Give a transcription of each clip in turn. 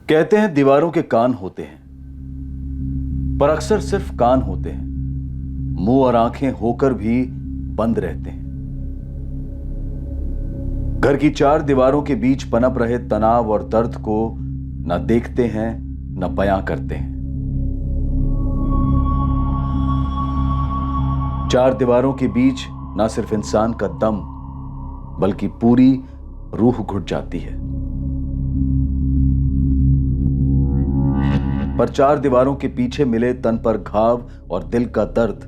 कहते हैं दीवारों के कान होते हैं, पर अक्सर सिर्फ कान होते हैं, मुंह और आंखें होकर भी बंद रहते हैं। घर की चार दीवारों के बीच पनप रहे तनाव और दर्द को न देखते हैं न बयां करते हैं। चार दीवारों के बीच न सिर्फ इंसान का दम बल्कि पूरी रूह घुट जाती है। पर चार दीवारों के पीछे मिले तन पर घाव और दिल का दर्द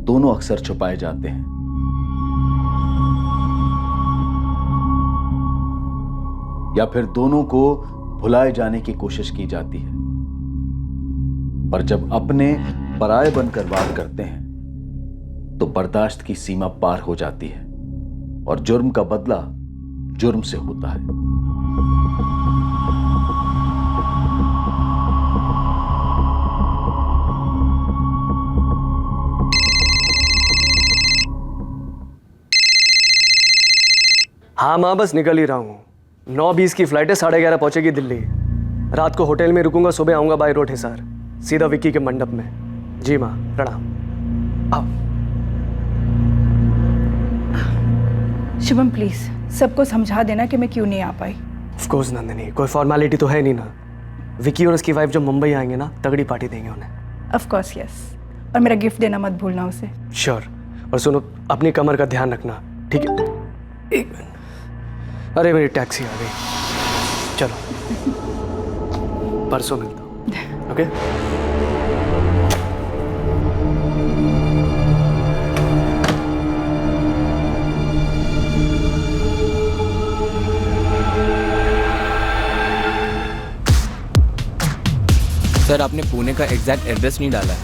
दोनों अक्सर छुपाए जाते हैं। या फिर दोनों को भुलाए जाने की कोशिश की जाती है। पर जब अपने पराये बनकर वार करते हैं तो बर्दाश्त की सीमा पार हो जाती है और जुर्म का बदला जुर्म से होता है। हाँ माँ, बस निकल ही रहा हूँ। 9:20 की फ्लाइट है, 11:30 पहुंचेगी दिल्ली। रात को होटल में रुकूंगा, सुबह आऊंगा बाय रोड हिसार, सीधा विक्की के मंडप में। जी माँ, प्रणाम। आओ। शुभम प्लीज सबको समझा देना कि मैं क्यों नहीं आ पाई। ऑफ कोर्स नंदिनी, कोई फॉर्मेलिटी तो है नहीं ना। विक्की और उसकी वाइफ जब मुंबई आएंगे ना, तगड़ी पार्टी देंगे उन्हें। ऑफ कोर्स यस, और मेरा गिफ्ट देना मत भूलना उसे। श्योर। और सुनो, अपनी कमर का ध्यान रखना, ठीक है? एक मिनट। अरे मेरी टैक्सी आ गई, चलो परसों मिलता हूँ। ओके? सर, आपने पुणे का एग्जैक्ट एड्रेस नहीं डाला है।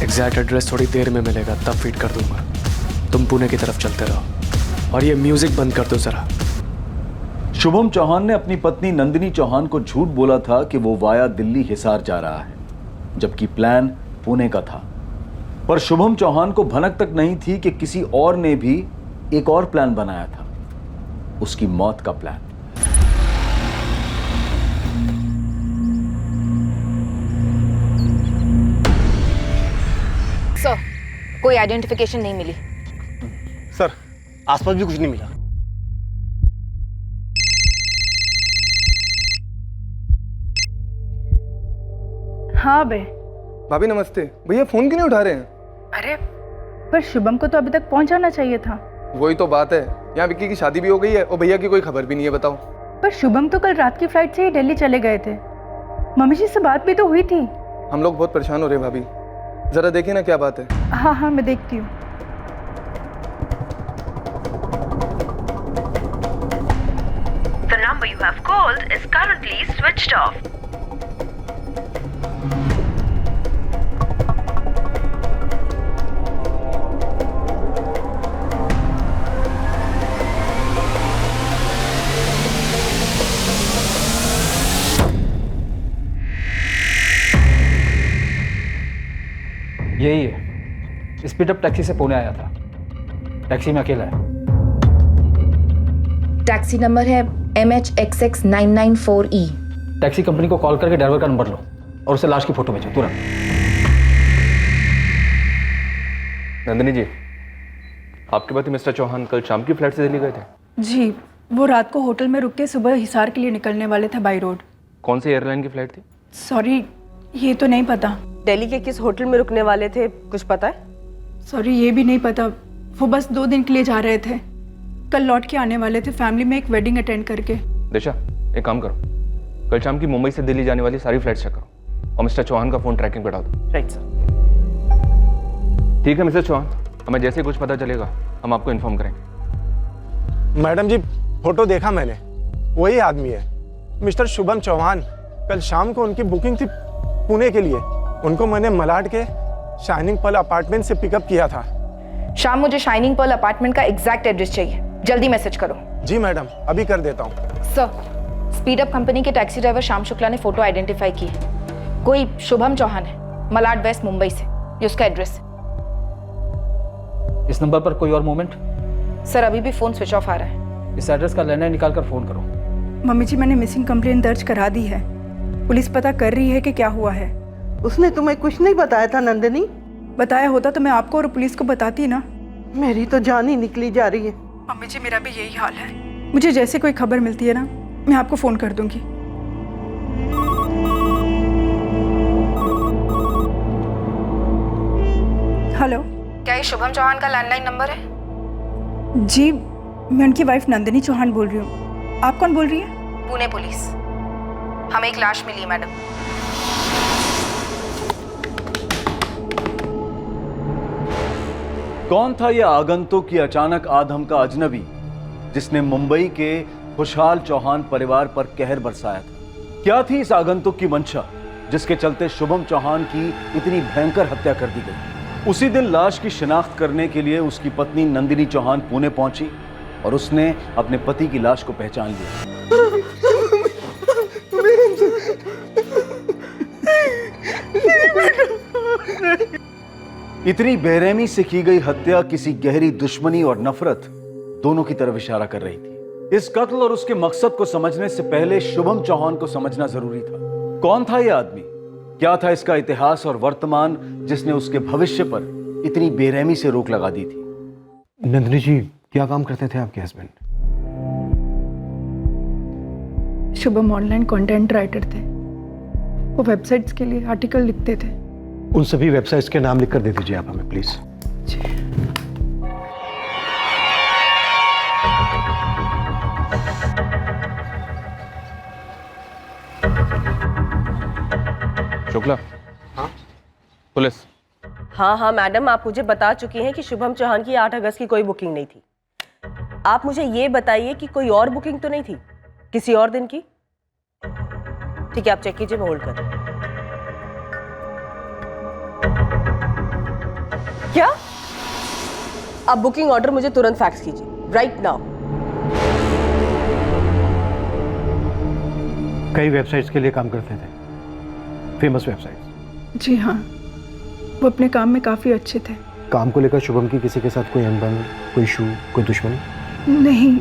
एग्जैक्ट एड्रेस थोड़ी देर में मिलेगा, तब फीड कर दूंगा। तुम पुणे की तरफ चलते रहो और ये म्यूजिक बंद कर दो जरा। शुभम चौहान ने अपनी पत्नी नंदिनी चौहान को झूठ बोला था कि वो वाया दिल्ली हिसार जा रहा है, जबकि प्लान पुणे का था। पर शुभम चौहान को भनक तक नहीं थी कि किसी और ने भी एक और प्लान बनाया था, उसकी मौत का प्लान। सर, कोई आइडेंटिफिकेशन नहीं मिली। सर, आसपास भी कुछ नहीं मिला। हाँ बे। भाभी नमस्ते। भैया फोन क्यों नहीं उठा रहे हैं? अरे पर शुभम को तो अभी तक पहुंच जाना चाहिए था। वही तो बात है, यहाँ विक्की की शादी भी हो गई है और भैया की कोई खबर भी नहीं है। बताओ। पर शुभम तो कल रात की फ्लाइट से ही दिल्ली चले गए थे। मम्मी जी से बात भी तो हुई थी। हम लोग बहुत परेशान हो रहे हैं भाभी, जरा देखिए ना क्या बात है। हाँ हाँ मैं देखती हूँ। The number you have called is currently switched off. यही है, स्पीड अप टैक्सी से पुणे आया था। टैक्सी में अकेला है। टैक्सी नंबर है MHXX994E। टैक्सी कंपनी को कॉल करके ड्राइवर का नंबर लो और उसे लाश की फोटो भेजो तुरंत। नंदिनी जी, आपके पति मिस्टर चौहान कल शाम की फ्लाइट से दिल्ली गए थे? जी, वो रात को होटल में रुक के सुबह हिसार के लिए निकलने वाले थे बाई रोड। कौन सी एयरलाइन की फ्लाइट थी? सॉरी, ये तो नहीं पता। दिल्ली के किस होटल में रुकने वाले थे, कुछ पता है? सॉरी, ये भी नहीं पता। वो बस 2 दिन के लिए जा रहे थे, कल लौट के आने वाले थे फैमिली में एक वेडिंग अटेंड करके। दिशा, एक काम करो, कल शाम की मुंबई से दिल्ली जाने वाली सारी फ्लाइट्स चेक करो और मिस्टर चौहान का फोन ट्रैकिंग पे डाल दो। Right sir. ठीक है मिस्टर चौहान, हमें जैसे ही कुछ पता चलेगा हम आपको इन्फॉर्म करेंगे। मैडम जी, फोटो देखा मैंने, वही आदमी है, मिस्टर शुभम चौहान। कल शाम को उनकी बुकिंग थी पुणे के लिए। उनको मैंने मलाड के शाइनिंग पर्ल अपार्टमेंट से पिकअप किया था। शाम, मुझे शाइनिंग पर्ल अपार्टमेंट का एग्जैक्ट एड्रेस चाहिए, जल्दी मैसेज करो। जी मैडम, अभी कर देता हूँ। सर, स्पीड अप कंपनी के टैक्सी ड्राइवर श्याम शुक्ला ने फोटो आइडेंटिफाई की है। कोई शुभम चौहान है, मलाड वेस्ट मुंबई से, ये उसका एड्रेस है। इस नंबर पर कोई और मूवमेंट? सर, अभी भी फोन स्विच ऑफ आ रहा है। इस एड्रेस का लैंडलाइन निकाल कर फोन करो। मम्मी जी, मैंने मिसिंग कंप्लेंट दर्ज करा दी है। पुलिस पता कर रही है कि क्या हुआ है। उसने तुम्हें कुछ नहीं बताया था नंदिनी? बताया होता तो मैं आपको और पुलिस को बताती ना। मेरी तो जान ही निकली जा रही है। मम्मी जी, मेरा भी यही हाल है। मुझे जैसे कोई खबर मिलती है ना, मैं आपको फ़ोन कर दूंगी। हेलो, क्या ये शुभम चौहान का लैंडलाइन नंबर है? जी, मैं उनकी वाइफ नंदिनी चौहान बोल रही हूँ। आप कौन बोल रही हैं? पुणे पुलिस। हमें एक लाश मिली है मैडम। कौन था यह आगंतुक की अचानक आधम का अजनबी जिसने मुंबई के खुशहाल चौहान परिवार पर कहर बरसाया था? क्या थी इस आगंतुक की मंशा जिसके चलते शुभम चौहान की इतनी भयंकर हत्या कर दी गई? उसी दिन लाश की शिनाख्त करने के लिए उसकी पत्नी नंदिनी चौहान पुणे पहुंची और उसने अपने पति की लाश को पहचान लिया। इतनी बेरहमी से की गई हत्या किसी गहरी दुश्मनी और नफरत दोनों की तरफ इशारा कर रही थी। इस कत्ल और उसके मकसद को समझने से पहले शुभम चौहान को समझना जरूरी था। कौन था यह आदमी? क्या था इसका इतिहास और वर्तमान जिसने उसके भविष्य पर इतनी बेरहमी से रोक लगा दी थी? नंदिनी जी, क्या काम करते थे आपके husband? Shubham online content writer थे। वो वेबसाइट्स के लिए आर्टिकल लिखते थे। उन सभी वेबसाइट्स के नाम लिख कर दे दीजिए आप हमें, प्लीज। शुक्ला। हाँ पुलिस। हाँ मैडम, आप मुझे बता चुकी हैं कि शुभम चौहान की 8 अगस्त की कोई बुकिंग नहीं थी। आप मुझे ये बताइए कि कोई और बुकिंग तो नहीं थी किसी और दिन की? ठीक है, आप चेक कीजिए, मैं होल्ड कर रही हूं। क्या? आप बुकिंग ऑर्डर मुझे तुरंत फैक्स कीजिए, राइट नाउ। कई वेबसाइट्स के लिए काम करते थे, फेमस वेबसाइट्स। जी हाँ, वो अपने काम में काफ़ी अच्छे थे। काम को लेकर शुभम की किसी के साथ कोई अनबन, कोई इशू, कोई दुश्मनी? नहीं,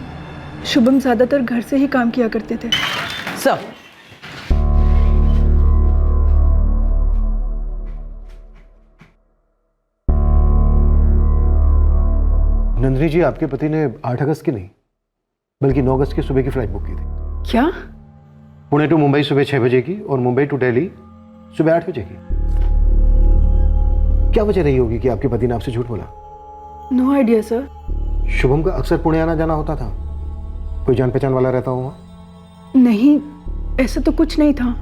शुभम ज़्यादातर घर से ही काम किया करते थे। सर, नंदिनी जी, आपके पति ने 8 अगस्त की नहीं बल्कि 9 अगस्त की सुबह की फ्लाइट बुक की थी। क्या? पुणे टू मुंबई सुबह 6 बजे की और मुंबई टू दिल्ली सुबह 8 बजे की। क्या वजह रही होगी कि आपके पति ने आपसे झूठ बोला? No idea sir. शुभम का अक्सर पुणे आना जाना होता था, कोई जान पहचान वाला रहता हुआ? नहीं, ऐसा तो कुछ नहीं था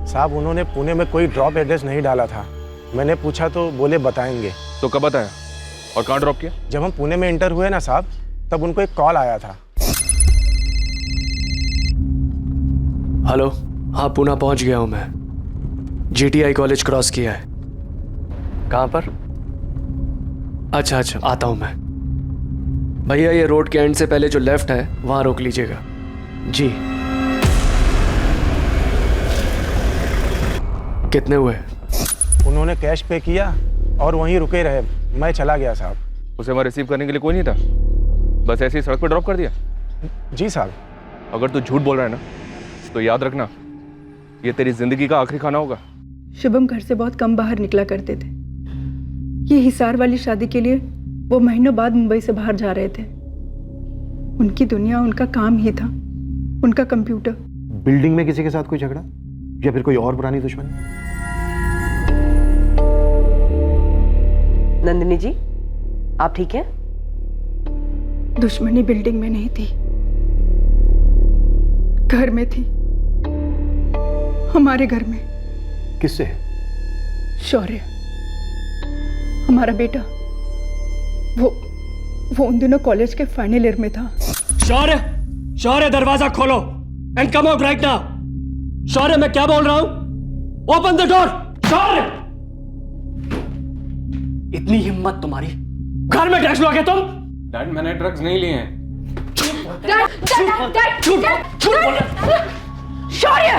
साहब। उन्होंने पुणे में कोई ड्रॉप एड्रेस नहीं डाला था। मैंने पूछा तो बोले बताएंगे। तो कब बताया और कहाँ ड्रॉप किया? जब हम पुणे में इंटर हुए ना साहब, तब उनको एक कॉल आया था। हेलो, हाँ पुणे पहुंच गया हूं मैं। GTI कॉलेज क्रॉस किया है। कहाँ पर? अच्छा, आता हूं मैं। भैया ये रोड के एंड से पहले जो लेफ्ट है वहां रोक लीजिएगा। जी। कितने हुए? उन्होंने कैश पे किया और वहीं रुके रहे। मैं चला गया साहब। उसे वहाँ रिसीव करने के लिए कोई नहीं था, बस ऐसे ही सड़क पर ड्रॉप कर दिया? जी साहब। अगर तू झूठ बोल रहा है ना तो याद रखना, ये तेरी जिंदगी का आखिरी खाना होगा। शुभम घर से बहुत कम बाहर निकला करते थे। ये हिसार वाली शादी के लिए वो महीनों बाद मुंबई से बाहर जा रहे थे। उनकी दुनिया उनका काम ही था, उनका कंप्यूटर। बिल्डिंग में किसी के साथ कोई झगड़ा या फिर कोई और पुरानी दुश्मनी? नंदिनी जी, आप ठीक हैं? दुश्मनी बिल्डिंग में नहीं थी, घर में थी, हमारे घर में। किससे? शौर्य, हमारा बेटा। वो उन दिनों कॉलेज के फाइनल ईयर में था। शौर्य दरवाजा खोलो and come out right now. Shaurya, मैं क्या बोल रहा हूं? Open the door. शौर्य, इतनी हिम्मत तुम्हारी, घर में ड्रग्स लोगे तुम? डैड, मैंने ड्रग्स नहीं लिए हैं। शौर्य,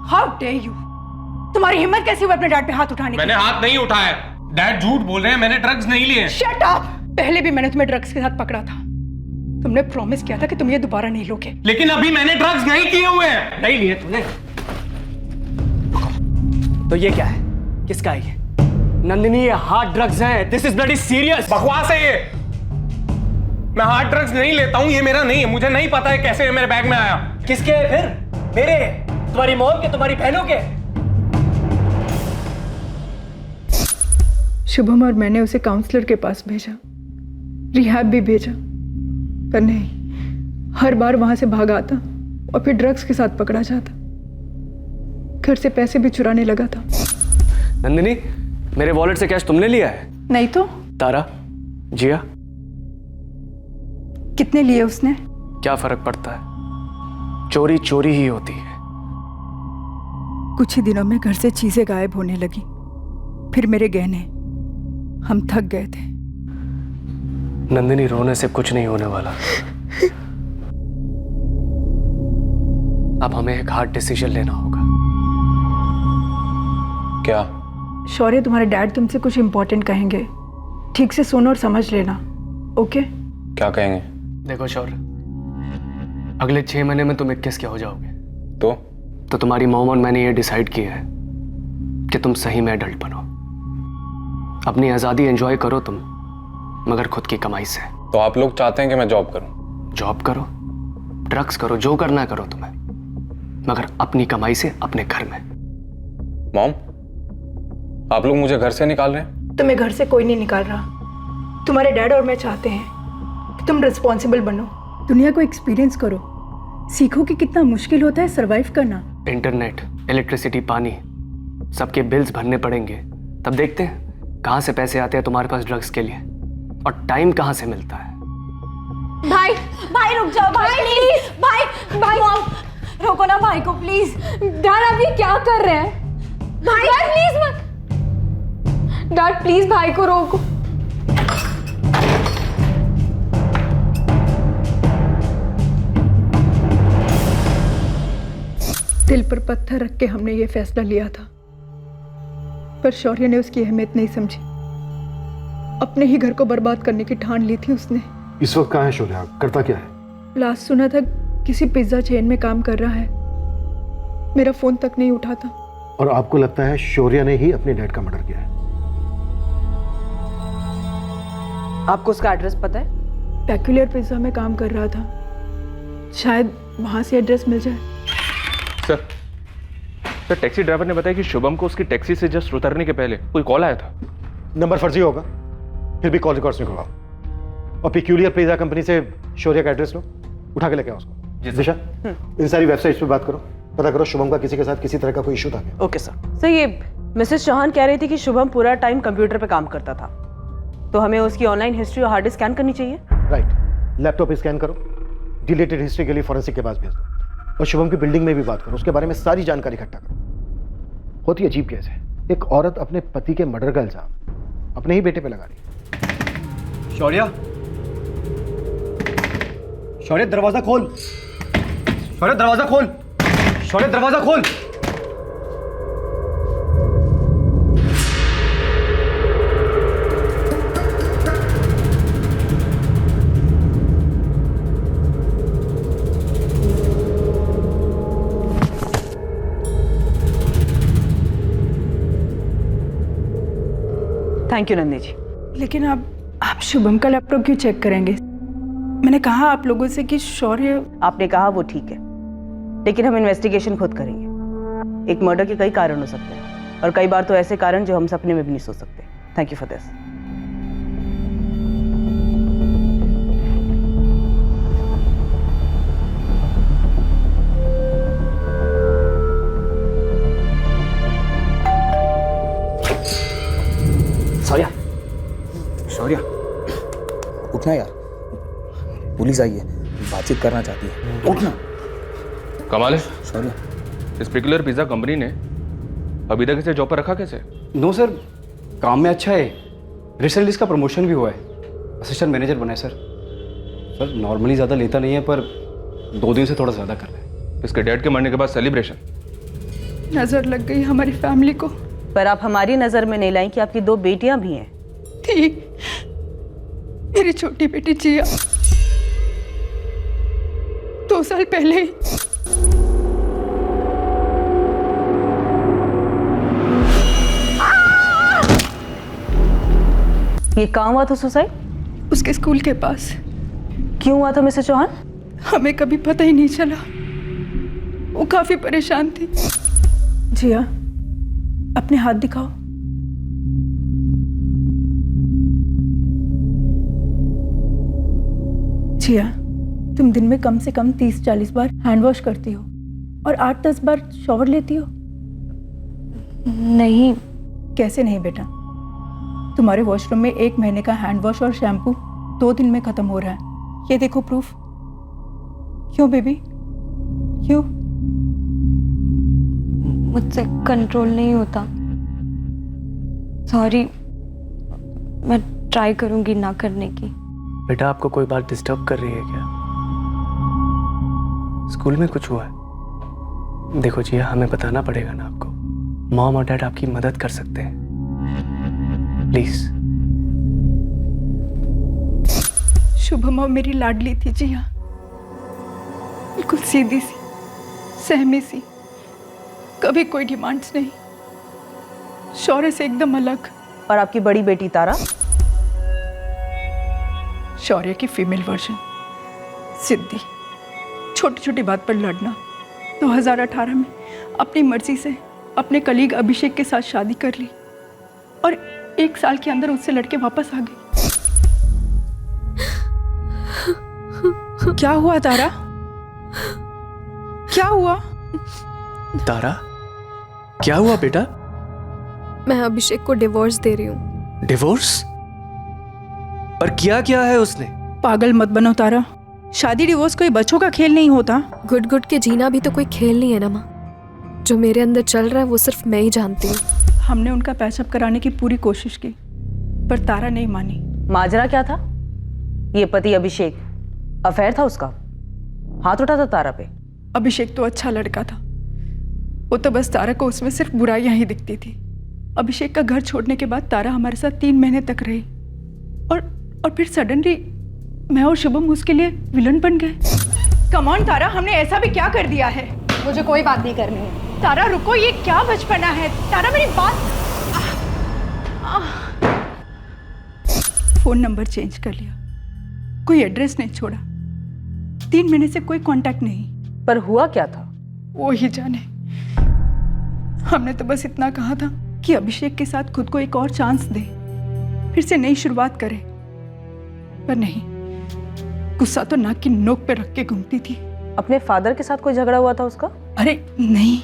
हाउ डेयर यू! तुम्हारी हिम्मत कैसी हुई अपने डैड पे हाथ उठाने की? मैंने हाथ नहीं उठाया। डैड झूठ बोल रहे हैं, मैंने ड्रग्स नहीं लिए। Shut up! पहले भी मैंने तुम्हें ड्रग्स के साथ पकड़ा था। तुमने प्रॉमिस किया था कि तुम ये दोबारा नहीं लोगे। लेकिन अभी मैंने ड्रग्स नहीं किए हुए हैं। नहीं लिए तूने? तो ये क्या है? किसका है ये? नंदिनी, ये हार्ड ड्रग्स हैं। This is bloody serious. बकवास है ये। मैं हार्ड ड्रग्स नहीं लेता हूँ, ये मेरा नहीं है। मुझे नहीं पता है कैसे ये मेरे बैग में आया। किसके है फिर? मेरे? तुम्हारी मॉम के? तुम्हारी बहनों के? शुभम और मैंने उसे काउंसलर के पास भेजा, रिहैब भी भेजा, पर नहीं, हर बार वहां से भाग आता और फिर ड्रग्स के साथ पकड़ा जाता। घर से पैसे भी चुराने लगा था। नंदिनी, मेरे वॉलेट से कैश तुमने लिया है? नहीं तो तारा, जिया, कितने लिए उसने? क्या फर्क पड़ता है? चोरी चोरी ही होती है। कुछ ही दिनों में घर से चीजें गायब होने लगी, फिर मेरे गहने। हम थक गए थे। नंदिनी, रोने से कुछ नहीं होने वाला। अब हमें एक हार्ड डिसीजन लेना होगा। क्या? शौर्य, तुम्हारे डैड तुमसे कुछ इंपॉर्टेंट कहेंगे, ठीक से सुनो और समझ लेना, ओके? क्या कहेंगे? देखो शौर्य, अगले 6 महीने में तुम 21 के हो जाओगे। तो तुम्हारी मॉम और मैंने ये डिसाइड किया है कि तुम सही में एडल्ट बनो। अपनी आज़ादी एंजॉय करो तुम, मगर खुद की कमाई से। तो आप लोग चाहते हैं कि मैं जॉब करूं? जॉब करो, ड्रग्स करो, जो करना करो तुम्हें, मगर अपनी कमाई से अपने घर में। मॉम, आप लोग मुझे घर से निकाल रहे हैं? तुम्हें घर से कोई नहीं निकाल रहा। तुम्हारे डैड और मैं चाहते हैं कि तुम रिस्पॉन्सिबल बनो, दुनिया को एक्सपीरियंस करो, सीखो कि कितना मुश्किल होता है सरवाइव करना। इंटरनेट, इलेक्ट्रिसिटी, पानी, सबके बिल्स भरने पड़ेंगे, तब देखते हैं कहां से पैसे आते हैं तुम्हारे पास ड्रग्स के लिए, और टाइम कहां से मिलता है। भाई, भाई रुक जाओ, भाई प्लीज, भाई, भाई मॉम रोको ना भाई को प्लीज। डैड आप ये क्या कर रहे हैं? भाई प्लीज मत। डैड प्लीज भाई को रोको। दिल पर पत्थर रख के हमने ये फैसला लिया था, पर शौर्य ने उसकी अहमियत नहीं समझी। अपने ही घर को बर्बाद करने की ठान ली थी उसने। इस वक्त कहाँ है शौर्य? करता क्या है? लास्ट सुना था किसी पिज्जा चेन में काम कर रहा है। मेरा फोन तक नहीं उठाता। और आपको लगता है शौर्य ने ही अपने डैड का मर्डर किया है? आपको उसका एड्रेस पता है? पेक्यूलियर पिज्जा में काम कर रहा था, शायद वहां से एड्रेस मिल जाए। सर, टैक्सी ड्राइवर ने बताया कि शुभम को उसकी टैक्सी से जस्ट उतरने के पहले कोई कॉल आया था। नंबर फर्जी होगा, फिर भी कॉल रिकॉर्ड्स निकलवाओ और पेक्यूलियर पिज्जा कंपनी से शौर्य का एड्रेस लो, उठा के लेके आओ उसको। दिशा, इन सारी वेबसाइट्स पे बात करो, पता करो शुभम का किसी के साथ किसी तरह का कोई इशू था क्या? Okay sir. ये मिसेस चौहान कह रही थी कि शुभम पूरा टाइम कंप्यूटर पे काम करता था, तो हमें उसकी ऑनलाइन हिस्ट्री और हार्ड डिस्क स्कैन करनी चाहिए। राइट, लैपटॉप स्कैन करो, डिलीटेड हिस्ट्री के लिए फॉरेंसिक के पास भेज दो, और शुभम की बिल्डिंग में भी बात करो, उसके बारे में सारी जानकारी इकट्ठा करो। बहुत ही अजीब केस है, एक औरत अपने पति के मर्डर का इल्जाम अपने ही बेटे पे लगा रही। शौर्य, शौर्य दरवाजा खोल, शौर्य दरवाजा खोल, शौर्य दरवाजा खोल। Thank you Nandi ji. लेकिन आप शुभम का लैपटॉप क्यों चेक करेंगे? मैंने कहा आप लोगों से कि शौर्य। आपने कहा वो ठीक है, लेकिन हम इन्वेस्टिगेशन खुद करेंगे। एक मर्डर के कई कारण हो सकते हैं, और कई बार तो ऐसे कारण जो हम सपने में भी नहीं सोच सकते। Thank you for this. Shaurya, उठना यार, पुलिस आई है, बातचीत करना चाहती है, उठना। कमाल है शौर्य, इस पर्टिकुलर पिज्जा कंपनी ने अभी तक इसे जॉब पर रखा कैसे? नो सर, काम में अच्छा है, रिसेंटली इसका प्रमोशन भी हुआ है, असिस्टेंट मैनेजर बना है सर। सर नॉर्मली ज़्यादा लेता नहीं है, पर 2 दिन से थोड़ा ज़्यादा कर रहा है। इसके डैड के मरने के बाद सेलिब्रेशन। नजर लग गई हमारी फैमिली को। पर आप हमारी नजर में नहीं लाई कि आपकी 2 बेटियां भी हैं। थी मेरी छोटी बेटी जिया 2 साल पहले ही। ये कहाँ हुआ था सुसाइड? उसके स्कूल के पास। क्यों हुआ था मिसेस चौहान? हमें कभी पता ही नहीं चला। वो काफी परेशान थी। जिया, अपने हाथ दिखाओ। जिया, तुम दिन में कम से कम 30-40 बार हैंड वॉश करती हो और 8-10 बार शॉवर लेती हो। नहीं। कैसे नहीं बेटा? तुम्हारे वॉशरूम में 1 महीने का हैंड वॉश और शैम्पू 2 दिन में खत्म हो रहा है। ये देखो प्रूफ। क्यों बेबी, क्यों? मुझसे कंट्रोल नहीं होता। सॉरी, मैं ट्राई करूंगी ना करने की। बेटा आपको कोई बात डिस्टर्ब कर रही है क्या? स्कूल में कुछ हुआ है? देखो जिया, हमें बताना पड़ेगा ना आपको। मॉम और डैड आपकी मदद कर सकते हैं, प्लीज। शुभम मेरी लाडली थी जिया, बिल्कुल सीधी सी, सहमी सी, कभी कोई डिमांड्स नहीं, शौर्य से एकदम अलग। और आपकी बड़ी बेटी तारा? शौर्य की फीमेल वर्जन, सिद्धि। छोटी छोटी बात पर लड़ना। 2018 में अपनी मर्जी से अपने कलीग अभिषेक के साथ शादी कर ली और 1 साल के अंदर उससे लड़के वापस आ गई। क्या हुआ तारा? क्या हुआ? तारा, क्या हुआ बेटा? मैं अभिषेक को डिवोर्स दे रही हूँ। डिवोर्स? पर किया क्या है उसने? पागल मत बनो तारा, शादी डिवोर्स कोई बच्चों का खेल नहीं होता। गुड गुड के जीना भी तो कोई खेल नहीं है ना माँ। जो मेरे अंदर चल रहा है वो सिर्फ मैं ही जानती हूँ। हमने उनका पैचअप कराने की पूरी कोशिश की, पर तारा नहीं मानी। माजरा क्या था? ये पति अभिषेक, अफेयर था उसका, हाथ उठा था तारा पे। अभिषेक तो अच्छा लड़का था, वो तो बस तारा को उसमें सिर्फ बुराइयां ही दिखती थी। अभिषेक का घर छोड़ने के बाद तारा हमारे साथ 3 महीने तक रही और फिर सडनली मैं और शुभम उसके लिए विलन बन गए। कम ऑन तारा, हमने ऐसा भी क्या कर दिया है? मुझे कोई बात नहीं करनी है। तारा रुको, ये क्या बचपना है? तारा मेरी बात। फोन नंबर चेंज कर लिया, कोई एड्रेस नहीं छोड़ा, 3 महीने से कोई कांटेक्ट नहीं। पर हुआ क्या था? वो ही जाने। हमने तो बस इतना कहा था कि अभिषेक के साथ खुद को एक और चांस दे, फिर से नई शुरुआत करे, पर नहीं, गुस्सा तो नाक की नोक पे रख के घूमती थी। अपने फादर के साथ कोई झगड़ा हुआ था उसका? अरे नहीं,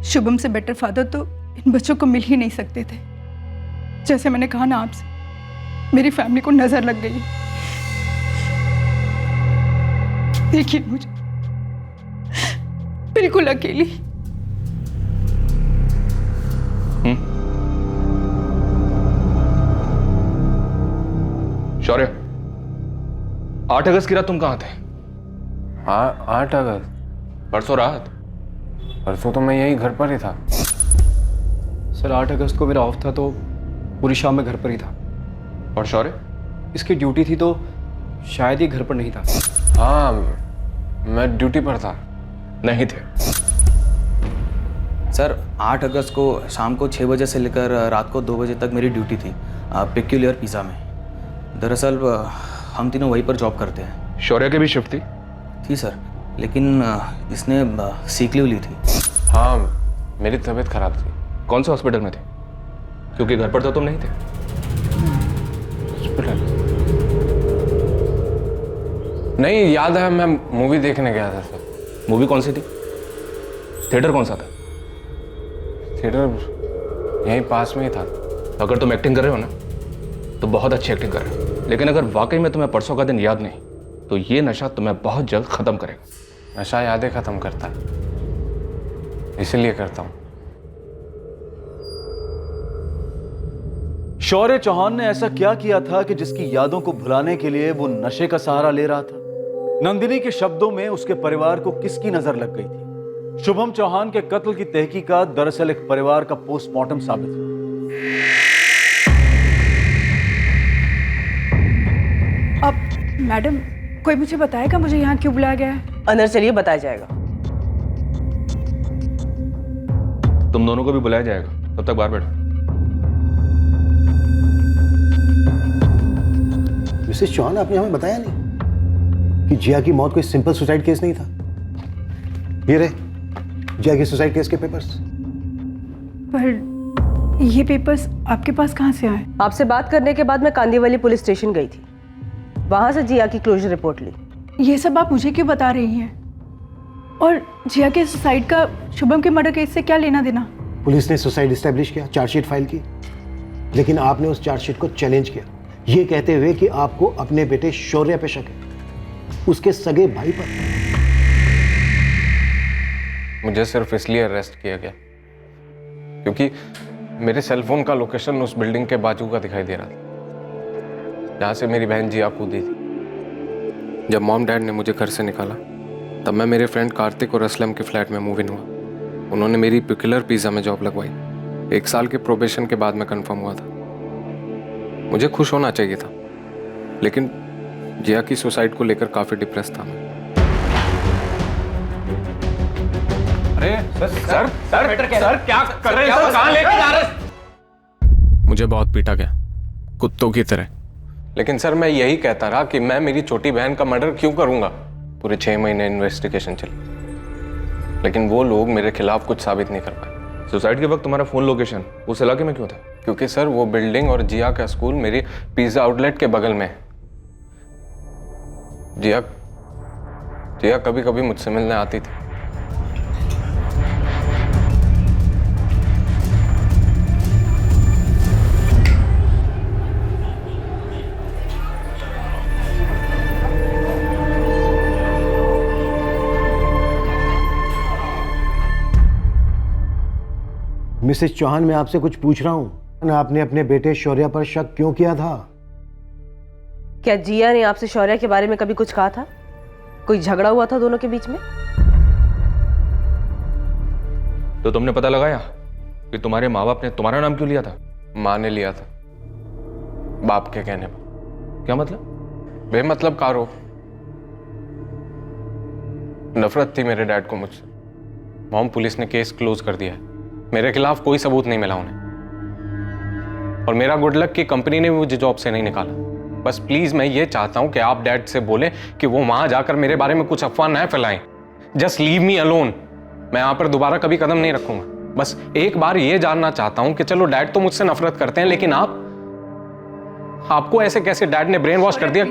शुभम से बेटर फादर तो इन बच्चों को मिल ही नहीं सकते थे। जैसे मैंने कहा ना आपसे, मेरी फैमिली को नजर लग गई। देखिए मुझे बिल्कुल अकेली। शौर्य, 8 अगस्त की रात तुम कहाँ थे? 8 अगस्त? परसों रात? परसों तो मैं यही घर पर ही था। सर 8 अगस्त को मेरा ऑफ था तो पूरी शाम में घर पर ही था। और शौर्य? इसकी ड्यूटी थी तो शायद ही घर पर नहीं था। हाँ, मैं ड्यूटी पर था। नहीं थे। सर 8 अगस्त को शाम को 6 बजे से लेकर रात को 2 बजे तक मेरी ड्यूटी थी पेक्यूलियर पिज़्ज़ा में। दरअसल हम तीनों वहीं पर जॉब करते हैं। शौर्य की भी शिफ्ट थी सर, लेकिन इसने सीक लीव ली थी। हाँ, मेरी तबीयत खराब थी। कौन से हॉस्पिटल में थे? क्योंकि घर पर तो तुम नहीं थे। हॉस्पिटल? नहीं, याद है, मैं मूवी देखने गया था सर। मूवी कौन सी थी? थिएटर कौन सा था? थिएटर यहीं पास में ही था। अगर तुम एक्टिंग कर रहे हो ना तो बहुत अच्छी एक्टिंग कर रहे हो, लेकिन अगर वाकई में तुम्हें परसों का दिन याद नहीं तो ये नशा तुम्हें बहुत जल्द खत्म करेगा। नशा यादें खत्म करता है, इसीलिए करता हूँ। शौर्य चौहान ने ऐसा क्या किया था कि जिसकी यादों को भुलाने के लिए वो नशे का सहारा ले रहा था? नंदिनी के शब्दों में उसके परिवार को किसकी नजर लग गई थी? शुभम चौहान के कत्ल की तहकीकात दरअसल एक परिवार का पोस्टमार्टम साबित हुआ। अब मैडम, कोई मुझे बताएगा मुझे यहाँ क्यों बुलाया गया है? अंदर चलिए, बताया जाएगा। तुम दोनों को भी बुलाया जाएगा, तब तक बाहर बैठो। मिसेस चौहान, आपने हमें बताया नहीं कि जिया की मौत कोई सिंपल सुसाइड केस नहीं था। ये रहे जिया की सुसाइड केस के पेपर्स। पर ये पेपर्स आपके पास कहाँ से आए? आपसे बात करने के बाद मैं कांदीवली पुलिस स्टेशन गई थी, वहां से जिया की क्लोजर रिपोर्ट ली। ये सब आप मुझे क्यों बता रही हैं? और जिया के सुसाइड का शुभम के मर्डर केस से क्या लेना देना? पुलिस ने सुसाइड एस्टेब्लिश किया, चार्जशीट फाइल की, लेकिन आपने उस चार्जशीट को चैलेंज किया, ये कहते हुए कि आपको अपने बेटे शौर्य पे शक है, उसके सगे भाई पर। मुझे सिर्फ इसलिए अरेस्ट किया गया क्योंकि मेरे सेलफोन का लोकेशन उस बिल्डिंग के बाजू का दिखाई दे रहा था जहाँ से मेरी बहन जिया कूदी थी। जब मॉम डैड ने मुझे घर से निकाला तब मैं मेरे फ्रेंड कार्तिक और असलम के फ्लैट में मूव इन हुआ। उन्होंने मेरी पिकुलर पिज़्ज़ा में जॉब लगवाई। 1 साल के प्रोबेशन के बाद मैं कंफर्म हुआ था। मुझे खुश होना चाहिए था, लेकिन जिया की सुसाइड को लेकर काफ़ी डिप्रेस था मैं। अरे सर क्या कर रहे हैं सर? कहां लेके जा रहे हैं? मुझे बहुत पीटा गया कुत्तों की तरह, लेकिन सर मैं यही कहता रहा कि मैं मेरी छोटी बहन का मर्डर क्यों करूंगा। पूरे 6 महीने इन्वेस्टिगेशन चली, लेकिन वो लोग मेरे खिलाफ कुछ साबित नहीं कर पाए। सुसाइड के वक्त तुम्हारा फोन लोकेशन उस इलाके में क्यों था? क्योंकि सर वो बिल्डिंग और जिया का स्कूल मेरी पिज्जा आउटलेट के बगल में है। जिया कभी कभी मुझसे मिलने आती थी। मिसेस चौहान, मैं आपसे कुछ पूछ रहा हूं, आपने अपने बेटे शौर्य पर शक क्यों किया था? क्या जिया ने आपसे शौर्य के बारे में कभी कुछ कहा था? कोई झगड़ा हुआ था दोनों के बीच में? तो तुमने पता लगाया कि तुम्हारे माँ बाप ने तुम्हारा नाम क्यों लिया था? माँ ने लिया था बाप के कहने पर। क्या मतलब? बेमतलब कारो नफरत थी मेरे डैड को मुझसे। मॉम पुलिस ने केस क्लोज कर दिया है, मेरे खिलाफ कोई सबूत नहीं मिला उन्हें, और मेरा गुड लक कि कंपनी ने भी मुझे जॉब से नहीं निकाला। बस प्लीज मैं ये चाहता हूं कि आप डैड से बोलें कि वो वहां जाकर मेरे बारे में कुछ अफवाह न फैलाएं। Just leave me alone. मैं यहां पर दोबारा कभी कदम नहीं रखूंगा। बस एक बार ये जानना चाहता हूं कि चलो डैड तो मुझसे नफरत करते हैं, लेकिन आपको ऐसे कैसे डैड ने ब्रेन वॉश कर दिया?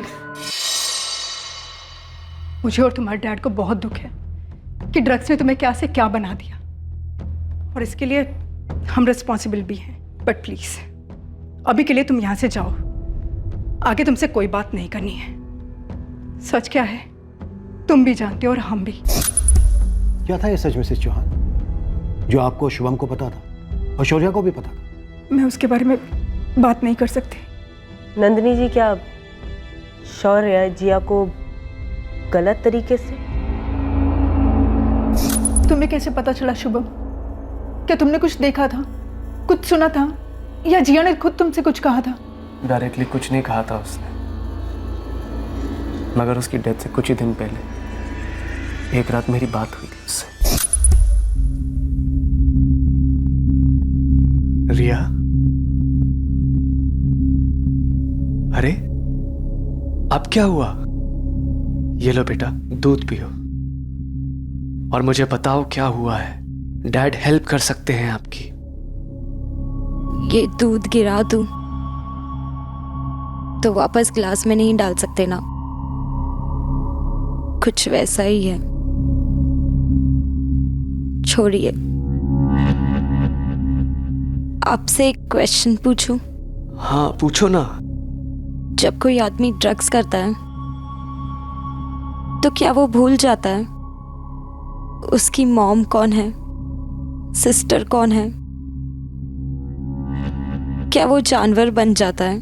मुझे और तुम्हारे डैड को बहुत दुख है कि ड्रग्स ने तुम्हें क्या से क्या बना दिया, और इसके लिए हम रिस्पॉन्सिबल भी हैं। बट प्लीज अभी के लिए तुम यहां से जाओ, आगे तुमसे कोई बात नहीं करनी है। सच क्या है तुम भी जानते हो और हम भी। क्या था ये सच मिसेस चौहान जो आपको शुभम को पता था और शौर्य को भी पता था? मैं उसके बारे में बात नहीं कर सकती। नंदिनी जी, क्या शौर्य जिया को गलत तरीके से? तुम्हें कैसे पता चला शुभम? क्या तुमने कुछ देखा था, कुछ सुना था, या जिया ने खुद तुमसे कुछ कहा था? डायरेक्टली कुछ नहीं कहा था उसने, मगर उसकी डेथ से कुछ ही दिन पहले एक रात मेरी बात हुई थी उससे। रिया, अरे अब क्या हुआ? ये लो बेटा, दूध पियो और मुझे बताओ क्या हुआ है। डैड हेल्प कर सकते हैं आपकी। ये दूध गिरा दूं तो वापस ग्लास में नहीं डाल सकते ना? कुछ वैसा ही है, छोड़िए। आपसे एक क्वेश्चन पूछूं? हाँ पूछो ना। जब कोई आदमी ड्रग्स करता है तो क्या वो भूल जाता है उसकी मॉम कौन है, सिस्टर कौन है? क्या वो जानवर बन जाता है?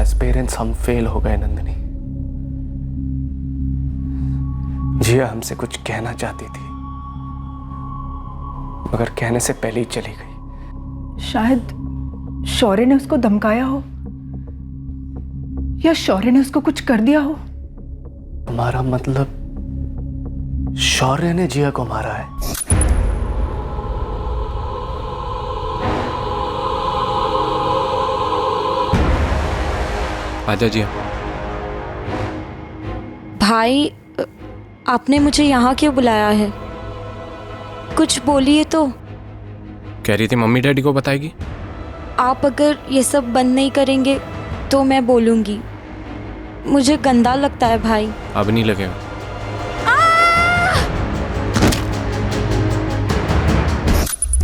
एज पेरेंट्स हम फेल हो गए नंदिनी। जिया हमसे कुछ कहना चाहती थी, मगर कहने से पहले ही चली गई। शायद शौर्य ने उसको धमकाया हो, या शौर्य ने उसको कुछ कर दिया हो। तुम्हारा मतलब शौर्य ने जिया को मारा है? आजा जिया, भाई, आपने मुझे यहाँ क्यों बुलाया है? कुछ बोलिए तो। कह रही थी मम्मी डैडी को बताएगी। आप अगर ये सब बंद नहीं करेंगे तो मैं बोलूँगी। मुझे गंदा लगता है भाई। अब नहीं लगेगा।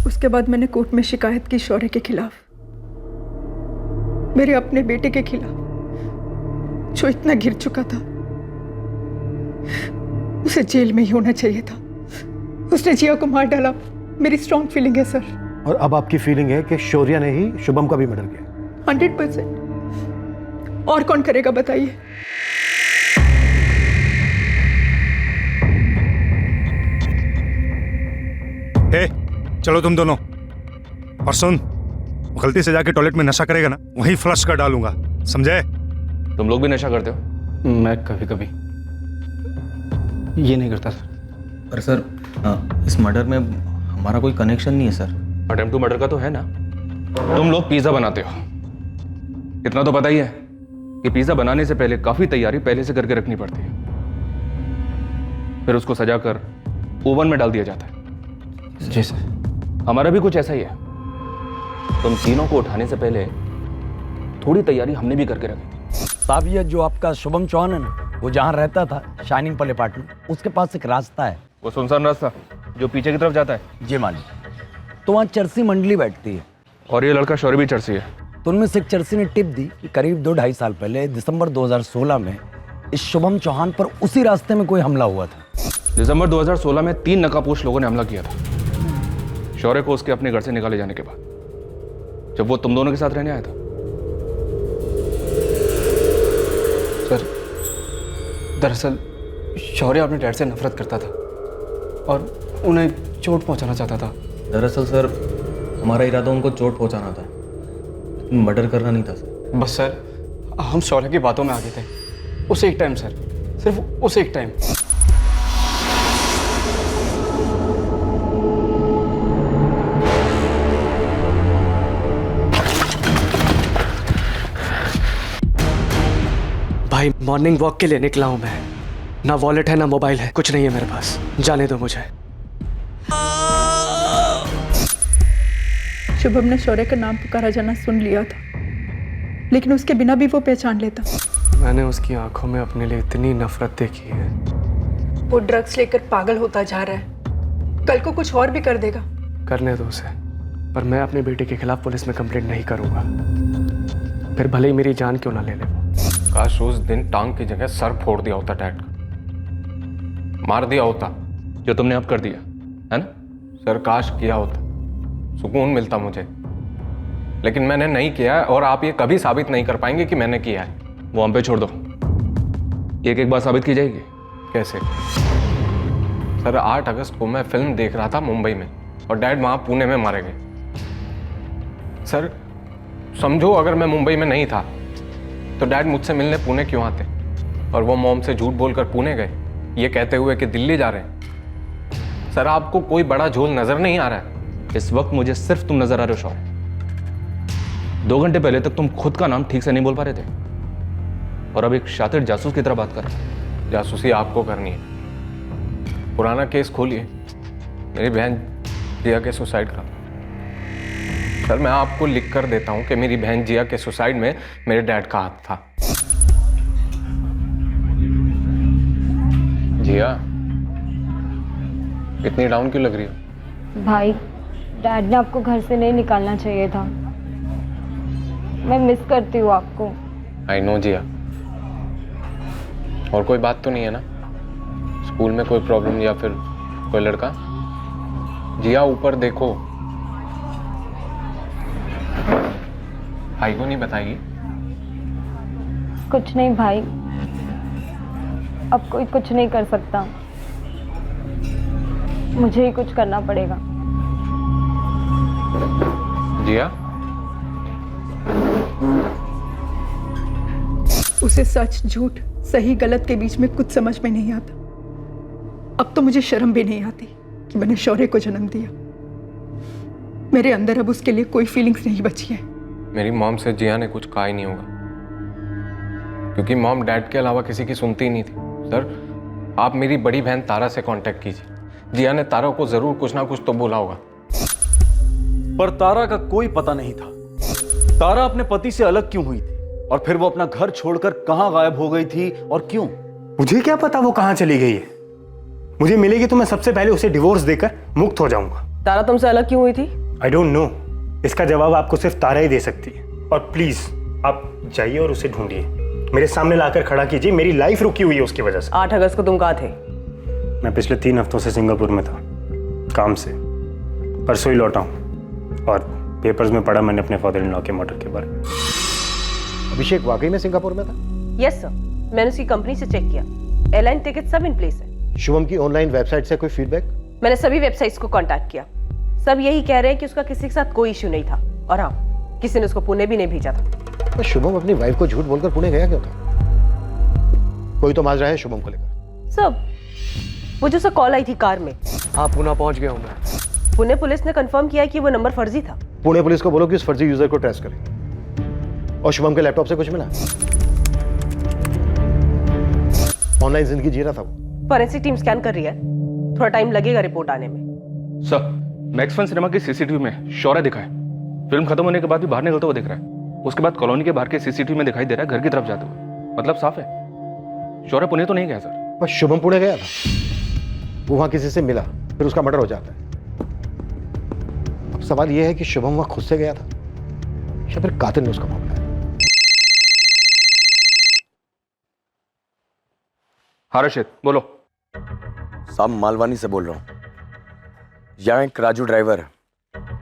उसके बाद मैंने कोर्ट में शिकायत की शौर्य के खिलाफ, मेरे अपने बेटे के खिलाफ, जो इतना गिर चुका था। उसे जेल में ही होना चाहिए था। उसने जिया को मार डाला। मेरी स्ट्रॉन्ग फीलिंग है सर। और अब आपकी फीलिंग है कि शौर्य ने ही शुभम का भी मर्डर किया? 100%। और कौन करेगा बताइए? हे, चलो तुम दोनों। और सुन, गलती से जाके टॉयलेट में नशा करेगा ना, वहीं फ्लश कर डालूंगा, समझे? तुम लोग भी नशा करते हो? मैं कभी कभी। ये नहीं करता सर। पर सर, इस मर्डर में हमारा कोई कनेक्शन नहीं है सर। अटेम्प्ट टू मर्डर का तो है ना। तुम लोग पिज्जा बनाते हो, इतना तो पता ही है कि पिज्जा बनाने से पहले काफी तैयारी पहले से करके रखनी पड़ती है, फिर उसको सजाकर ओवन में डाल दिया जाता है। जी सर। हमारा भी कुछ ऐसा ही है। तुम तीनों को उठाने से पहले थोड़ी तैयारी हमने भी करके रखी। साहब, ये जो आपका शुभम चौहान है ना, वो जहाँ रहता था शाइनिंग पल अपार्टमेंट, उसके पास एक रास्ता है। वो सुनसान रास्ता जो पीछे की तरफ जाता है? जी मालिक। तो वहाँ चरसी मंडली बैठती है। और ये लड़का शौर्य भी चरसी है। तो उनमें से एक चरसी ने टिप दी कि करीब 2-2.5 साल पहले दिसंबर 2016 में इस शुभम चौहान पर उसी रास्ते में कोई हमला हुआ था। दिसंबर 2016 में 3 नकाबपोश लोगों ने हमला किया था शौर्य को उसके अपने घर से निकाले जाने के बाद, जब वो तुम दोनों के साथ रहने आया था। सर, दरअसल शौर्य अपने डैड से नफरत करता था और उन्हें चोट पहुंचाना चाहता था। दरअसल सर, हमारा इरादा उनको चोट पहुंचाना था, मर्डर करना नहीं था सर। बस सर, हम शौर्य की बातों में आ गए थे। उसे एक टाइम सर, सिर्फ उसे एक टाइम। भाई, मॉर्निंग वॉक के लिए निकला हूं मैं। ना वॉलेट है ना मोबाइल है, कुछ नहीं है मेरे पास। जाने दो मुझे। शुभम ने शौर्य का नाम पुकारा जाना सुन लिया था, लेकिन उसके बिना भी वो पहचान लेता। मैंने उसकी आंखों में अपने लिए इतनी नफरत देखी है। वो ड्रग्स लेकर पागल होता जा रहा है, कल को कुछ और भी कर देगा। करने दो उसे, पर मैं अपने बेटे के खिलाफ पुलिस में कंप्लेंट नहीं करूंगा, फिर भले ही मेरी जान क्यों ना ले ले। काश उस दिन टांग की जगह सर फोड़ दिया होता डैड का, मार दिया होता, जो तुमने अब कर दिया है ना। सर, काश किया होता, सुकून मिलता मुझे, लेकिन मैंने नहीं किया है और आप ये कभी साबित नहीं कर पाएंगे कि मैंने किया है। वो हम पे छोड़ दो, एक एक बात साबित की जाएगी। कैसे? सर, 8 अगस्त को मैं फिल्म देख रहा था मुंबई में और डैड वहाँ पुणे में मारे गए। सर, समझो अगर मैं मुंबई में नहीं था तो डैड मुझसे मिलने पुणे क्यों आते, और वो मॉम से झूठ बोलकर पुणे गए ये कहते हुए कि दिल्ली जा रहे हैं। सर, आपको कोई बड़ा झोल नजर नहीं आ रहा है? इस वक्त मुझे सिर्फ तुम नजर आ रहे हो शौर्य। 2 घंटे पहले तक तुम खुद का नाम ठीक से नहीं बोल पा रहे थे और अब एक शातिर जासूस की तरह बात कर रहे हो। जासूसी आपको करनी है। पुराना केस खोलिए, मेरी बहन जिया के सुसाइड का। सर, मैं आपको लिख कर देता हूं कि मेरी बहन जिया के सुसाइड में मेरे डैड का हाथ था। जिया, इतनी डाउन क्यों लग रही हो? भाई, डैड ने आपको घर से नहीं निकालना चाहिए था। मैं मिस करती हूँ आपको। आई नो जिया। और कोई बात तो नहीं है ना? स्कूल में कोई प्रॉब्लम या फिर कोई लड़का? जिया, ऊपर देखो। भाई को नहीं बताएगी? कुछ नहीं भाई, अब कोई कुछ नहीं कर सकता, मुझे ही कुछ करना पड़ेगा। जिया, उसे सच झूठ सही गलत के बीच में कुछ समझ में नहीं आता। अब तो मुझे शर्म भी नहीं आती कि मैंने शौर्य को जन्म दिया। मेरे अंदर अब उसके लिए कोई फीलिंग्स नहीं बची है। मेरी मॉम से जिया ने कुछ कहा ही नहीं होगा, क्योंकि मॉम डैड के अलावा किसी की सुनती ही नहीं थी, सर, आप मेरी बड़ी बहन तारा से कांटेक्ट कीजिए। जिया ने तारा को जरूर कुछ ना कुछ तो बोला होगा। पर तारा का कोई पता नहीं था। तारा अपने पति से अलग क्यों हुई थी और फिर वो अपना घर छोड़कर कहां गायब हो गई थी और क्यों? मुझे क्या पता वो कहां चली गई है। मुझे मिलेगी तो मैं सबसे पहले उसे डिवोर्स देकर मुक्त हो जाऊंगा। तारा तुमसे अलग क्यों हुई थी? I don't know. इसका जवाब आपको सिर्फ तारा ही दे सकती है। और प्लीज आप जाइए और उसे ढूंढिए, मेरे सामने लाकर खड़ा कीजिए। मेरी लाइफ रुकी हुई है उसकी वजह से। 8 अगस्त को तुम कहाँ थे? मैं पिछले 3 हफ्तों से सिंगापुर में था, काम से। परसों ही लौटा हूँ और पेपर्स में पढ़ा मैंने अपने फादर इन लॉ के मर्डर के बारे में। अभिषेक वाकई में सिंगापुर में था? यस सर, मैंने उसकी कंपनी से चेक किया। एयरलाइन टिकट सब इन प्लेस है। शुभम की ऑनलाइन वेबसाइट से कोई फीडबैक? मैंने सभी वेबसाइट्स को कांटेक्ट किया, सब यही कह रहे हैं कि उसका किसी के साथ कोई इश्यू नहीं था। और हाँ, किसी ने उसको पुणे भी नहीं भेजा था। तो शुभम अपनी वाइफ को झूठ बोलकर पुणे गया क्यों था? कोई तो माजरा है शुभम को लेकर। सब मुझे उससे कॉल आई थी कार में। हाँ, पुणे पहुंच गया हूँ मैं। पुणे पुलिस ने कंफर्म किया कि वो नंबर फर्जी था। पुणे पुलिस को बोलो कि उस फर्जी यूजर को ट्रेस करें। और शुभम के लैपटॉप से कुछ मिला? ऑनलाइन जिंदगी जी रहा था वो। फॉरेंसिक टीम स्कैन कर रही है, थोड़ा टाइम लगेगा रिपोर्ट आने में। सर, मैक्स फन सिनेमा की सीसीटीवी में शौर्य दिखा है। फिल्म खत्म होने के बाद भी बाहर निकलता हुआ दिख रहा है। उसके बाद कॉलोनी के बाहर के सीसीटीवी में दिखाई दे रहा है घर की तरफ जाते हुए। मतलब साफ है, शौर्य पुणे तो नहीं गया सर। पर शुभम पुणे गया था, वो वहां किसी से मिला, फिर उसका मर्डर हो जाता है। अब सवाल यह है कि शुभम वहां खुद से गया था या फिर कातिल ने उसका पकड़ा है। हाँ रशिद, बोलो। साहब, मालवानी से बोल रहा हूँ। यहाँ एक राजू ड्राइवर है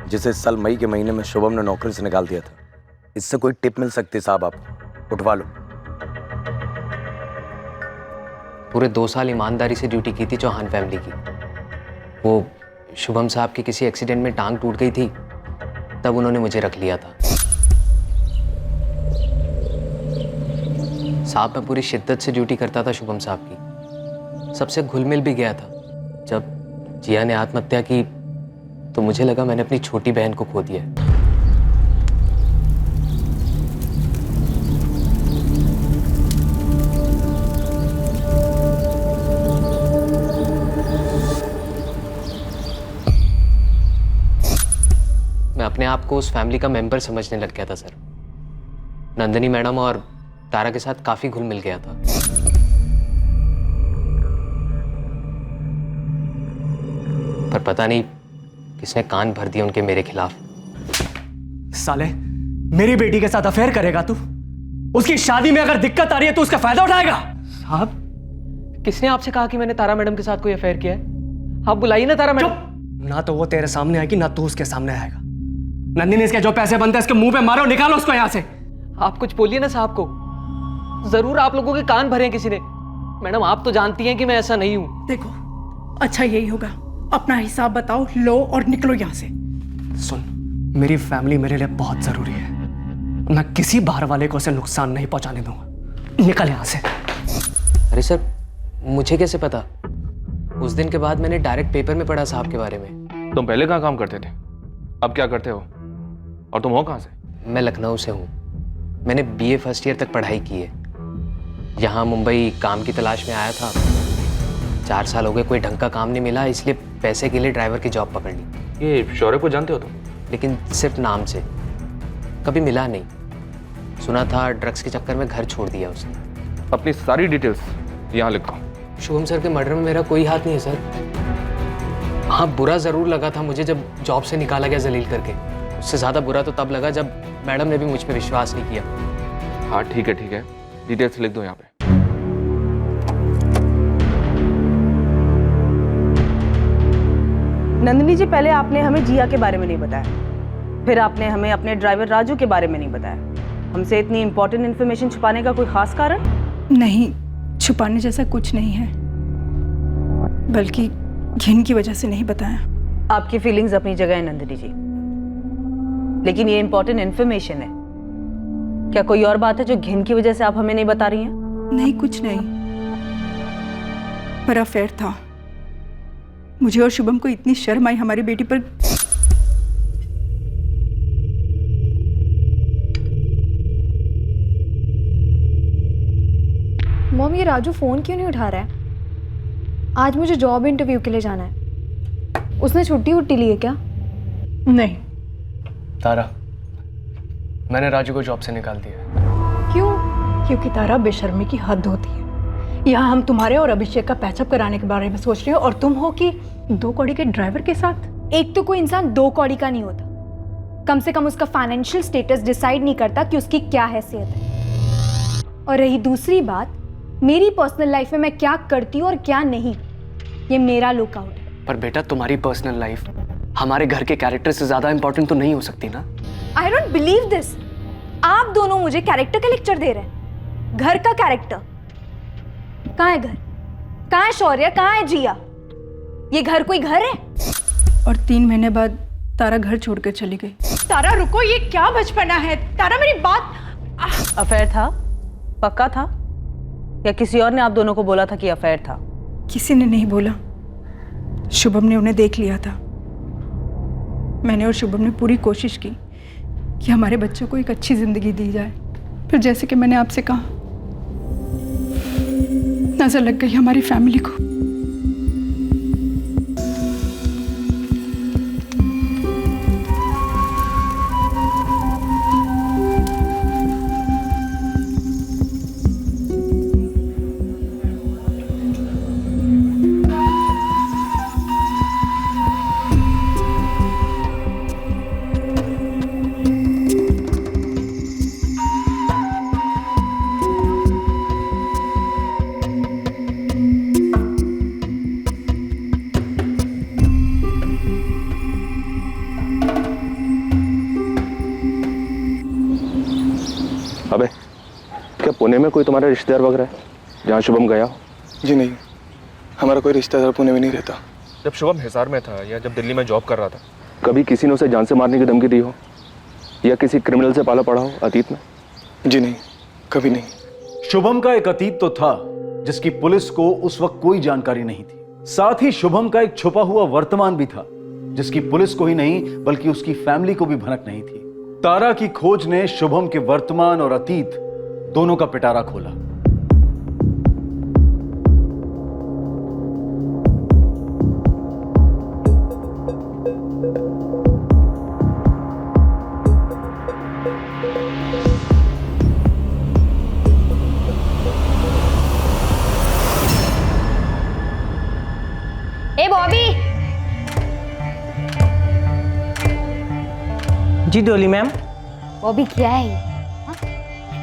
जिसे इस साल मई के महीने में शुभम ने नौकरी से निकाल दिया था। इससे कोई टिप मिल सकती है साहब, आपको उठवा लो। पूरे 2 साल ईमानदारी से ड्यूटी की थी चौहान फैमिली की। वो शुभम साहब की किसी एक्सीडेंट में टांग टूट गई थी, तब उन्होंने मुझे रख लिया था। साहब, मैं पूरी शिद्दत से ड्यूटी करता था शुभम साहब की, सबसे घुल मिल भी गया था। जब जिया ने आत्महत्या की तो मुझे लगा मैंने अपनी छोटी बहन को खो दिया है। मैं अपने आप को उस फैमिली का मेंबर समझने लग गया था सर। नंदिनी मैडम और तारा के साथ काफी घुल मिल गया था। पर पता नहीं किसने कान भर दिए उनके मेरे खिलाफ। साले, मेरी बेटी के साथ अफेयर करेगा तू? उसकी शादी में अगर दिक्कत आ रही है तो उसका फायदा उठाएगा? साहब, किसने आपसे कहा कि मैंने तारा मैडम के साथ कोई अफेयर किया है? आप बुलाइए ना तारा मैडम। ना तो वो तेरे सामने आएगी ना तू उसके सामने आएगा। नंदिनी, इसके जो पैसे बनते हैं इसके मुंह पे मारो, निकालो उसको यहाँ से। आप कुछ बोलिए ना साहब को। जरूर आप लोगों के कान भरे हैं किसी ने। मैडम, आप तो जानती हैं कि मैं ऐसा नहीं हूं। देखो, अच्छा यही होगा, अपना हिसाब बताओ, लो और निकलो यहाँ से। सुन, मेरी फैमिली मेरे लिए बहुत जरूरी है। मैं किसी बाहर वाले को उसे नुकसान नहीं पहुंचाने दूंगा। निकल यहाँ से। अरे सर, मुझे कैसे पता? उस दिन के बाद मैंने डायरेक्ट पेपर में पढ़ा साहब के बारे में। तुम पहले कहाँ काम करते थे, अब क्या करते हो? और तुम हो कहाँ से? मैं लखनऊ से हूँ। मैंने BA फर्स्ट ईयर तक पढ़ाई की है। यहाँ मुंबई काम की तलाश में आया था। 4 साल हो गए, कोई ढंग का काम नहीं मिला, इसलिए पैसे के लिए ड्राइवर की जॉब पकड़ ली। ये शौर्य को जानते हो तुम? लेकिन सिर्फ नाम से, कभी मिला नहीं। सुना था ड्रग्स के चक्कर में घर छोड़ दिया उसने। अपनी सारी डिटेल्स यहाँ लिखो। शुभम सर के मर्डर में मेरा कोई हाथ नहीं है सर। हाँ, बुरा ज़रूर लगा था मुझे जब जॉब से निकाला गया जलील करके। उससे ज़्यादा बुरा तो तब लगा जब मैडम ने भी मुझ पर विश्वास नहीं किया। हाँ ठीक है, डिटेल्स लिख दो यहाँ पे। नंदिनी जी, पहले आपने हमें जिया के बारे में नहीं बताया, फिर आपने हमें अपने ड्राइवर राजू के बारे में नहीं बताया। हमसे इतनी इंपॉर्टेंट इन्फॉर्मेशन छुपाने का कोई खास कारण? नहीं, छुपाने जैसा कुछ नहीं है, बल्कि घिन की वजह से नहीं बताया। आपकी फीलिंग्स अपनी जगह है नंदिनी जी, लेकिन ये इंपॉर्टेंट इन्फॉर्मेशन है। क्या कोई और बात है जो घिन की वजह से आप हमें नहीं बता रही हैं? नहीं, कुछ नहीं, पर अफेयर था। मुझे और शुभम को इतनी शर्म आई हमारी बेटी पर। मॉम, ये राजू फ़ोन क्यों नहीं उठा रहा है? आज मुझे जॉब इंटरव्यू के लिए जाना है। उसने छुट्टी वुट्टी ली है क्या? नहीं। तारा, मैंने राजू को जॉब से निकाल दिया। क्यों? क्योंकि तारा, बेशर्मी की हद होती है। यहाँ हम तुम्हारे और अभिषेक का पैचअप कराने के बारे में सोच रहे हो और तुम हो कि 2 कौड़ी के ड्राइवर के साथ। एक तो कोई इंसान 2 कौड़ी का नहीं होता, कम से कम उसका फाइनेंशियल स्टेटस डिसाइड नहीं करता कि उसकी क्या हैसियत है। और रही दूसरी बात, मेरी पर्सनल लाइफ में मैं क्या करती हूँ और क्या नहीं, ये मेरा लुकआउट है। पर बेटा, तुम्हारी पर्सनल लाइफ हमारे घर के कैरेक्टर से ज्यादा इंपॉर्टेंट तो नहीं हो सकती ना। I don't believe this. आप दोनों मुझे कैरेक्टर का लेक्चर दे रहे हैं। घर का कैरेक्टर कहाँ है? घर कहाँ है? शौर्य कहाँ है? जिया, ये घर कोई घर है? और 3 महीने बाद तारा घर छोड़ कर चली गई। तारा रुको, ये क्या बचपना है? तारा मेरी बात। अफेयर था? पक्का था? या किसी और ने आप दोनों को बोला था कि अफेयर था? किसी ने नहीं बोला, शुभम ने उन्हें देख लिया था। मैंने और शुभम ने पूरी कोशिश की कि हमारे बच्चों को एक अच्छी जिंदगी दी जाए, फिर जैसे कि मैंने आपसे कहा, नजर लग गई हमारी फैमिली को। अबे, क्या पुणे में कोई तुम्हारा रिश्तेदार वगैरह है जहाँ शुभम गया हो? जी नहीं, हमारा कोई रिश्तेदार पुणे में नहीं रहता। जब शुभम हिसार में था या जब दिल्ली में जॉब कर रहा था, कभी किसी ने उसे जान से मारने की धमकी दी हो या किसी क्रिमिनल से पाला पड़ा हो अतीत में? जी नहीं, कभी नहीं। शुभम का एक अतीत तो था जिसकी पुलिस को उस वक्त कोई जानकारी नहीं थी। साथ ही शुभम का एक छुपा हुआ वर्तमान भी था जिसकी पुलिस को ही नहीं बल्कि उसकी फैमिली को भी भनक नहीं थी। तारा की खोज ने शुभम के वर्तमान और अतीत दोनों का पिटारा खोला। ए बॉबी। जी डोली मैम। बॉबी क्या है ये? हाँ?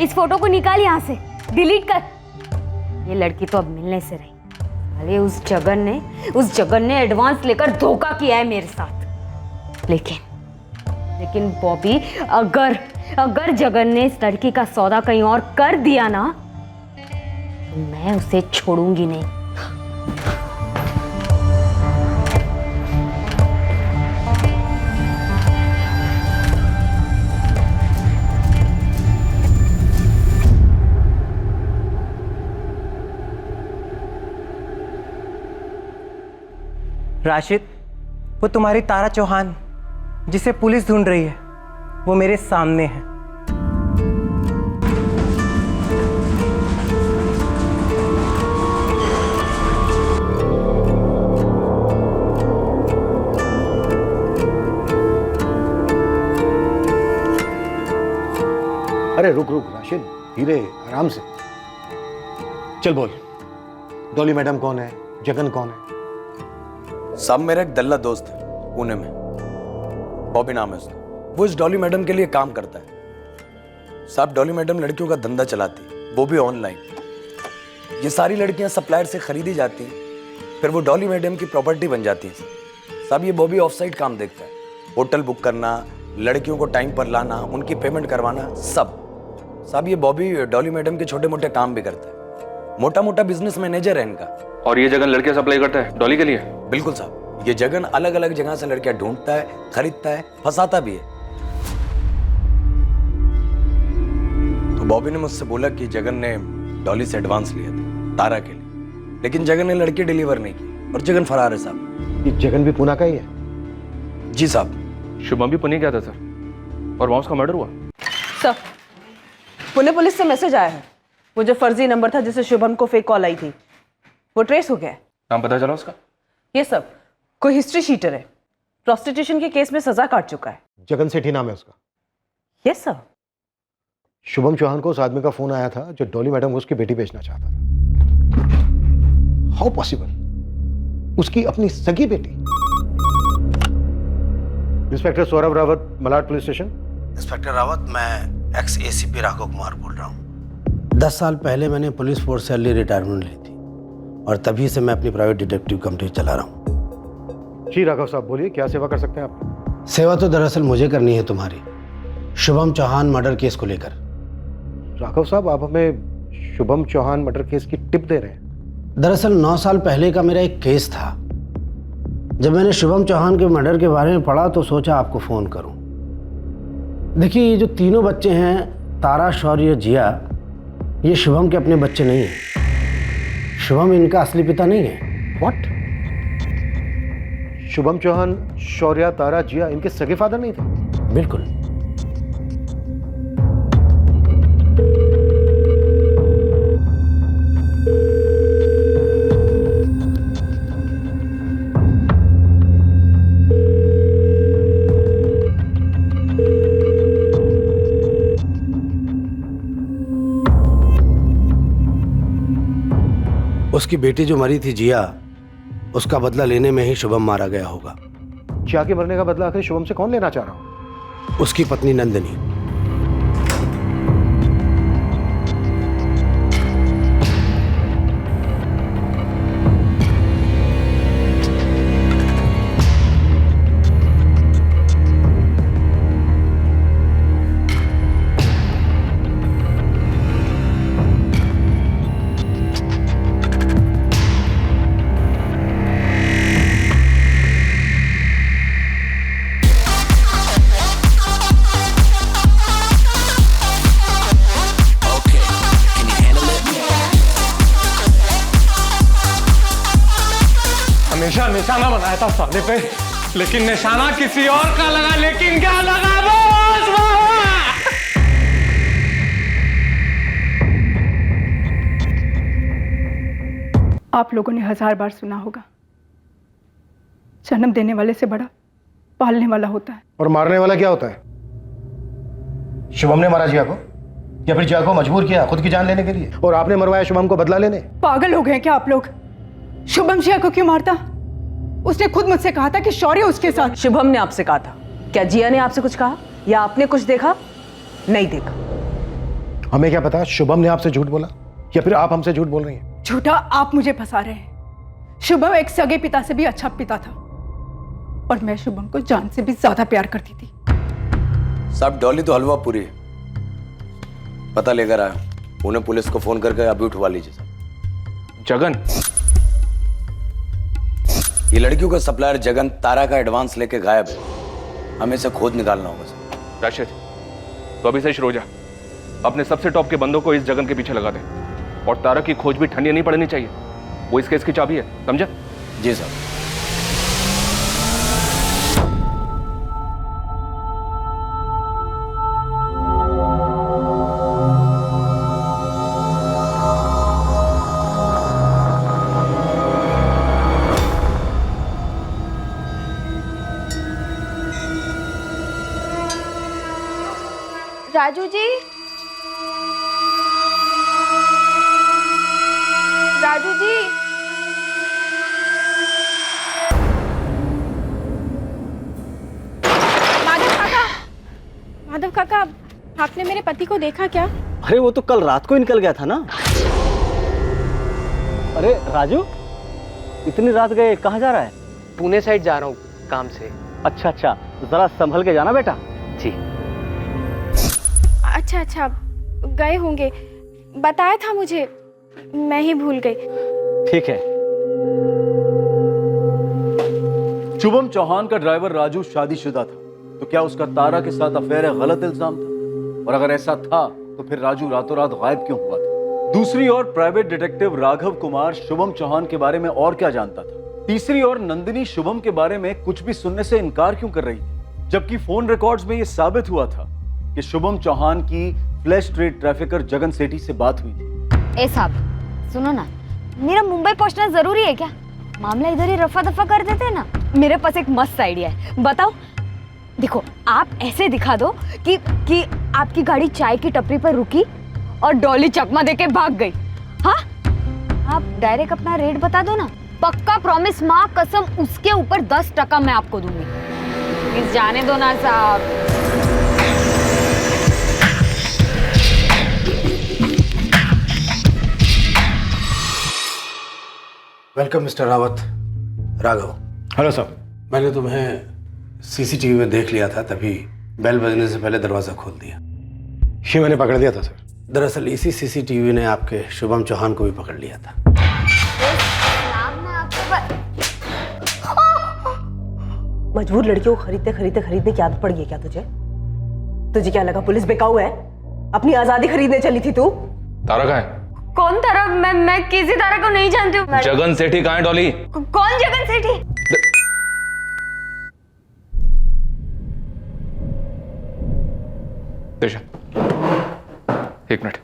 इस फोटो को निकाल यहाँ से, डिलीट कर। ये लड़की तो अब मिलने से रही। अरे उस जगन ने एडवांस लेकर धोखा किया है मेरे साथ। लेकिन बॉबी, अगर जगन ने इस लड़की का सौदा कहीं और कर दिया ना, तो मैं उसे छोड़ूंगी नहीं। राशिद, वो तुम्हारी तारा चौहान जिसे पुलिस ढूंढ रही है, वो मेरे सामने है। अरे रुक राशिद, धीरे, आराम से। चल बोल, डॉली मैडम कौन है, जगन कौन है? साहब, मेरा एक दल्ला दोस्त है पुणे में, बॉबी नाम है उसका। वो इस डॉली मैडम के लिए काम करता है। साहब, डॉली मैडम लड़कियों का धंधा चलाती है, वो भी ऑनलाइन। ये सारी लड़कियां सप्लायर से खरीदी जाती हैं, फिर वो डॉली मैडम की प्रॉपर्टी बन जाती हैं। साहब, ये बॉबी ऑफ साइड काम देखता है, होटल बुक करना, लड़कियों को टाइम पर लाना, उनकी पेमेंट करवाना, सब। साहब, ये बॉबी डॉली मैडम के छोटे मोटे काम भी करता है, मोटा मोटा बिजनेस मैनेजर है इनका। और ये जगन लड़कियां सप्लाई करता है डॉली के लिए? बिल्कुल साहब, ये जगन अलग अलग जगह से लड़कियां ढूंढता है, खरीदता है, फंसाता भी है। तो बॉबी ने मुझसे बोला कि जगन ने डॉली से एडवांस लिया था तारा के लिए, लेकिन जगन ने लड़की डिलीवर नहीं की और जगन फरार है साहब। ये जगन भी पुणे का ही है? जी साहब। शुभम भी पुणे गया था सर, और वहां उसका मर्डर हुआ। सर, पुणे पुलिस से मैसेज आया है। वो जो फर्जी नंबर था जिससे शुभम को फेक कॉल आई थी, वो ट्रेस हो गया है। नाम पता चला उसका? ये सब कोई हिस्ट्री शीटर है, प्रोस्टिट्यूशन के केस में सजा काट चुका है। जगन सेठी नाम है उसका। Yes sir. शुभम चौहान को उस आदमी का फोन आया था जो डॉली मैडम को उसकी बेटी बेचना चाहता था। How possible? उसकी अपनी सगी बेटी। Inspector Saurabh Rawat, Malad police station. Inspector Rawat, मैं एक्स एसीपी राघव कुमार बोल रहा हूँ। 10 साल पहले मैंने पुलिस फोर्स से अर्ली रिटायरमेंट ली थी और तभी से मैं अपनी प्राइवेट डिटेक्टिव कंपनी चला रहा हूँ। जी राघव साहब बोलिए, क्या सेवा कर सकते हैं आप? सेवा तो दरअसल मुझे करनी है तुम्हारी, शुभम चौहान मर्डर केस को लेकर। राघव साहब, आप हमें शुभम चौहान मर्डर केस की टिप दे रहे हैं? दरअसल 9 साल पहले का मेरा एक केस था। जब मैंने शुभम चौहान के मर्डर के बारे में पढ़ा तो सोचा आपको फ़ोन करूं। देखिए, ये जो तीनों बच्चे हैं, तारा, शौर्य, जिया, ये शुभम के अपने बच्चे नहीं हैं। शुभम इनका असली पिता नहीं है। व्हाट? शुभम चौहान, शौर्य, तारा, जिया इनके सगे फादर नहीं थे? बिल्कुल। उसकी बेटी जो मरी थी जिया, उसका बदला लेने में ही शुभम मारा गया होगा। जिया के मरने का बदला आखिर शुभम से कौन लेना चाह रहा हो? उसकी पत्नी नंदिनी। हमेशा निशाना बनाया था साले पे, लेकिन निशाना किसी और का लगा। लेकिन क्या लगा बॉस? आप लोगों ने 1000 बार सुना होगा, जन्म देने वाले से बड़ा पालने वाला होता है। और मारने वाला क्या होता है? शुभम ने मारा जिया को या फिर जिया को मजबूर किया खुद की जान लेने के लिए? और आपने मरवाया शुभम को बदला लेने? पागल हो गए क्या आप लोग? शुभम जिया को क्यों मारता? उसने खुद मुझसे कहा था कि शौर्य उसके साथ। शुभम ने आपसे कहा था। क्या जिया ने आपसे कुछ कहा या आपने कुछ देखा? नहीं देखा। हमें क्या पता शुभम ने आपसे झूठ बोला या फिर आप हमसे झूठ बोल रही हैं? झूठा आप मुझे फंसा रहे हैं। शुभम एक सगे पिता से भी अच्छा पिता था और मैं शुभम को जान से भी ज्यादा प्यार करती थी। साहब, डॉली तो हलवा पूरी है, पता लेकर आया। उन्हें पुलिस को फोन करके अभी उठवा लीजिए। जगन, ये लड़कियों का सप्लायर जगन तारा का एडवांस लेके गायब है। हमें इसे खोद निकालना होगा सर। राशिद, तो अभी से शुरू हो जा। अपने सबसे टॉप के बंदों को इस जगन के पीछे लगा दे और तारा की खोज भी ठंडी नहीं पड़नी चाहिए। वो इस केस की चाबी है, समझा? जी सर। राजू जी, राजू जी, माधव काका, आपने मेरे पति को देखा क्या? अरे वो तो कल रात को ही निकल गया था ना। अरे राजू, इतनी रात गए, कहाँ जा रहा है? पुणे साइड जा रहा हूँ काम से। अच्छा अच्छा, जरा संभल के जाना बेटा। जी। अच्छा अच्छा, गए होंगे, बताया था मुझे, मैं ही भूल गई। ठीक है। शुभम चौहान का ड्राइवर राजू शादीशुदा था, तो क्या उसका तारा के साथ अफेयर है गलत इल्जाम था? और अगर ऐसा था तो फिर राजू रातों रात गायब क्यों हुआ था? दूसरी ओर प्राइवेट डिटेक्टिव राघव कुमार शुभम चौहान के बारे में और क्या जानता था? तीसरी ओर नंदिनी शुभम के बारे में कुछ भी सुनने से इनकार क्यों कर रही थी, जबकि फोन रिकॉर्ड्स में यह साबित हुआ था कि शुभम चौहान की फ्लैश ट्रेड ट्रैफिकर जगन सेठी से बात हुई थी। ए साहब सुनो ना, मेरा मुंबई पहुंचना जरूरी है क्या? मामला इधर ही रफा दफा कर देते हैं ना। मेरे पास एक मस्त आइडिया है, बताओ। देखो आप ऐसे दिखा दो कि आपकी गाड़ी चाय की टपरी पर रुकी और डॉली चकमा देके भाग गई। हाँ, आप डायरेक्ट अपना रेट बता दो ना, पक्का प्रॉमिस, माँ कसम, उसके ऊपर 10% मैं आपको दूंगी। प्लीज जाने दो ना साहब। Welcome mister Rawat. Raghav. Hello sir. मैंने तुम्हें सीसीटीवी में देख लिया था, तभी बेल बजने से पहले दरवाजा खोल दिया। ये मैंने पकड़ लिया था सर। दरअसल इसी सीसीटीवी ने आपके शुभम चौहान को भी पकड़ लिया था। मजबूर लड़कियों को खरीदने की आदत पड़ गई क्या तुझे? तुझे क्या लगा पुलिस बेकाऊ है? अपनी आजादी खरीदने चली थी तू? तारा कहाँ है? कौन तारा? मैं किसी तारा को नहीं जानती हूँ। जगन सेठी कहाँ है डॉली? कौन जगन सेठी? दिशा, एक मिनट,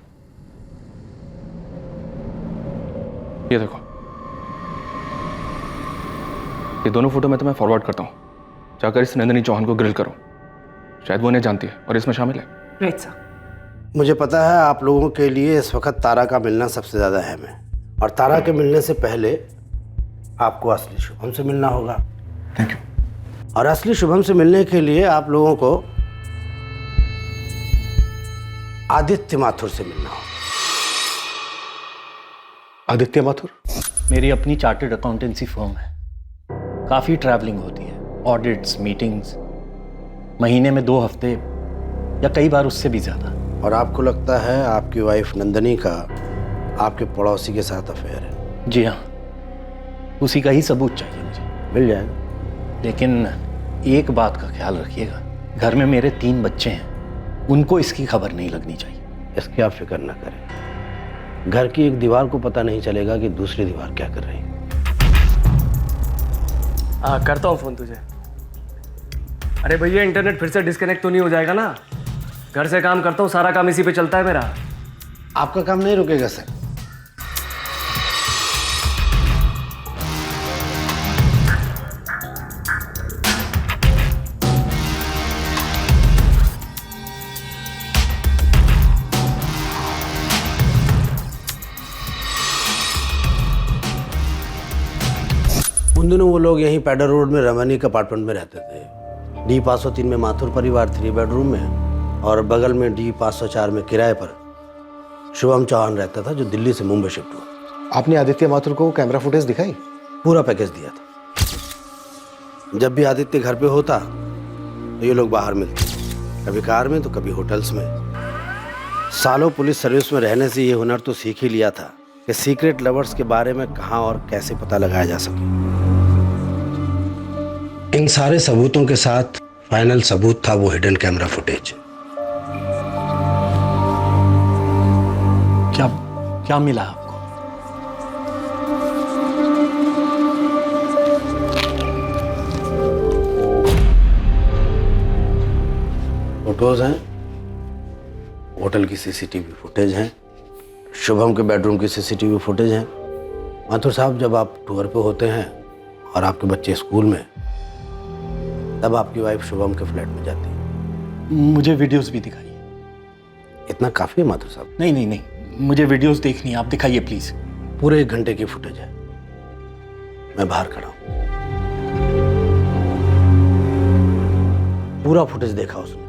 ये देखो, ये दोनों फोटो मैं तुम्हें फॉरवर्ड करता हूँ। जाकर इस नंदिनी चौहान को ग्रिल करो, शायद वो उन्हें जानती है और इसमें शामिल है। Right sir. मुझे पता है आप लोगों के लिए इस वक्त तारा का मिलना सबसे ज़्यादा अहम है, और तारा के मिलने से पहले आपको असली शुभम से मिलना होगा। Thank you. और असली शुभम से मिलने के लिए आप लोगों को आदित्य माथुर से मिलना होगा। आदित्य माथुर? मेरी अपनी चार्टर्ड अकाउंटेंसी फर्म है, काफ़ी ट्रैवलिंग होती है, ऑडिट्स, मीटिंग्स, महीने में 2 हफ्ते या कई बार उससे भी ज़्यादा। और आपको लगता है आपकी वाइफ नंदनी का आपके पड़ोसी के साथ अफेयर है? जी हाँ, उसी का ही सबूत चाहिए मुझे। मिल जाएगा। लेकिन एक बात का ख्याल रखिएगा, घर में मेरे 3 बच्चे हैं, उनको इसकी खबर नहीं लगनी चाहिए। इसकी आप फिक्र ना करें। घर की एक दीवार को पता नहीं चलेगा कि दूसरी दीवार क्या कर रही है। हाँ, करता हूँ फोन तुझे। अरे भैया, इंटरनेट फिर से डिस्कनेक्ट तो नहीं हो जाएगा ना? घर से काम करता हूँ, सारा काम इसी पे चलता है मेरा। आपका काम नहीं रुकेगा सर। उन दिनों वो लोग यहीं पैडर रोड में रमनी के अपार्टमेंट में रहते थे। डी 503 में माथुर परिवार 3 बेडरूम में, और बगल में डी 504 में किराए पर शुभम चौहान रहता था, जो दिल्ली से मुंबई शिफ्ट हुआ। आपने आदित्य माथुर को कैमरा फुटेज दिखाई? पूरा पैकेज दिया था। जब भी आदित्य घर पे होता तो ये लोग बाहर मिलते, कभी कार में तो कभी होटल्स में। सालों पुलिस सर्विस में रहने से ये हुनर तो सीख ही लिया था कि सीक्रेट लवर्स के बारे में कहाँ और कैसे पता लगाया जा सके। इन सारे सबूतों के साथ फाइनल सबूत था वो हिडन कैमरा फुटेज। क्या मिला आपको? फोटोज हैं, होटल की सीसीटीवी फुटेज हैं, शुभम के बेडरूम की सीसीटीवी फुटेज हैं। माथुर साहब, जब आप टूर पे होते हैं और आपके बच्चे स्कूल में, तब आपकी वाइफ शुभम के फ्लैट में जाती है। मुझे वीडियोस भी दिखाइए। इतना काफी है माथुर साहब? नहीं, मुझे वीडियोस देखनी है, आप दिखाइए प्लीज। पूरे 1 घंटे की फुटेज है, मैं बाहर खड़ा हूं। पूरा फुटेज देखा उसने,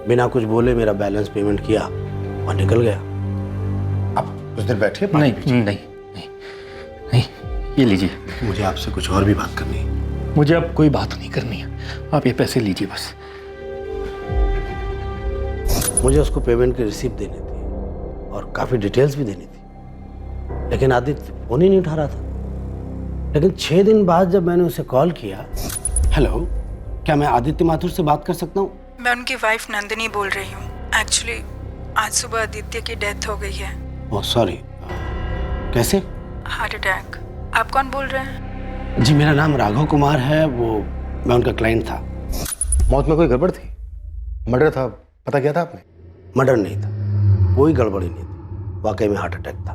बिना कुछ बोले मेरा बैलेंस पेमेंट किया और निकल गया। आप कुछ देर बैठिए। नहीं, ये लीजिए। मुझे आपसे कुछ और भी बात करनी है। मुझे अब कोई बात नहीं करनी है, आप ये पैसे लीजिए बस। मुझे उसको पेमेंट की रिसीप्ट देनी थी और काफ़ी डिटेल्स भी देनी थी, लेकिन आदित्य फोन ही नहीं उठा रहा था। लेकिन 6 दिन बाद जब मैंने उसे कॉल किया, हेलो, क्या मैं आदित्य माथुर से बात कर सकता हूँ? मैं उनकी वाइफ नंदिनी बोल रही हूँ। एक्चुअली आज सुबह आदित्य की डेथ हो गई है। ओह सॉरी, कैसे? Heart attack. आप कौन बोल रहे हैं? जी, मेरा नाम राघव कुमार है, मैं उनका क्लाइंट था। मौत में कोई गड़बड़ थी? मर्डर था, पता किया था आपने? मर्डर नहीं था, कोई गड़बड़ी नहीं थी। वाकई में हार्ट अटैक था।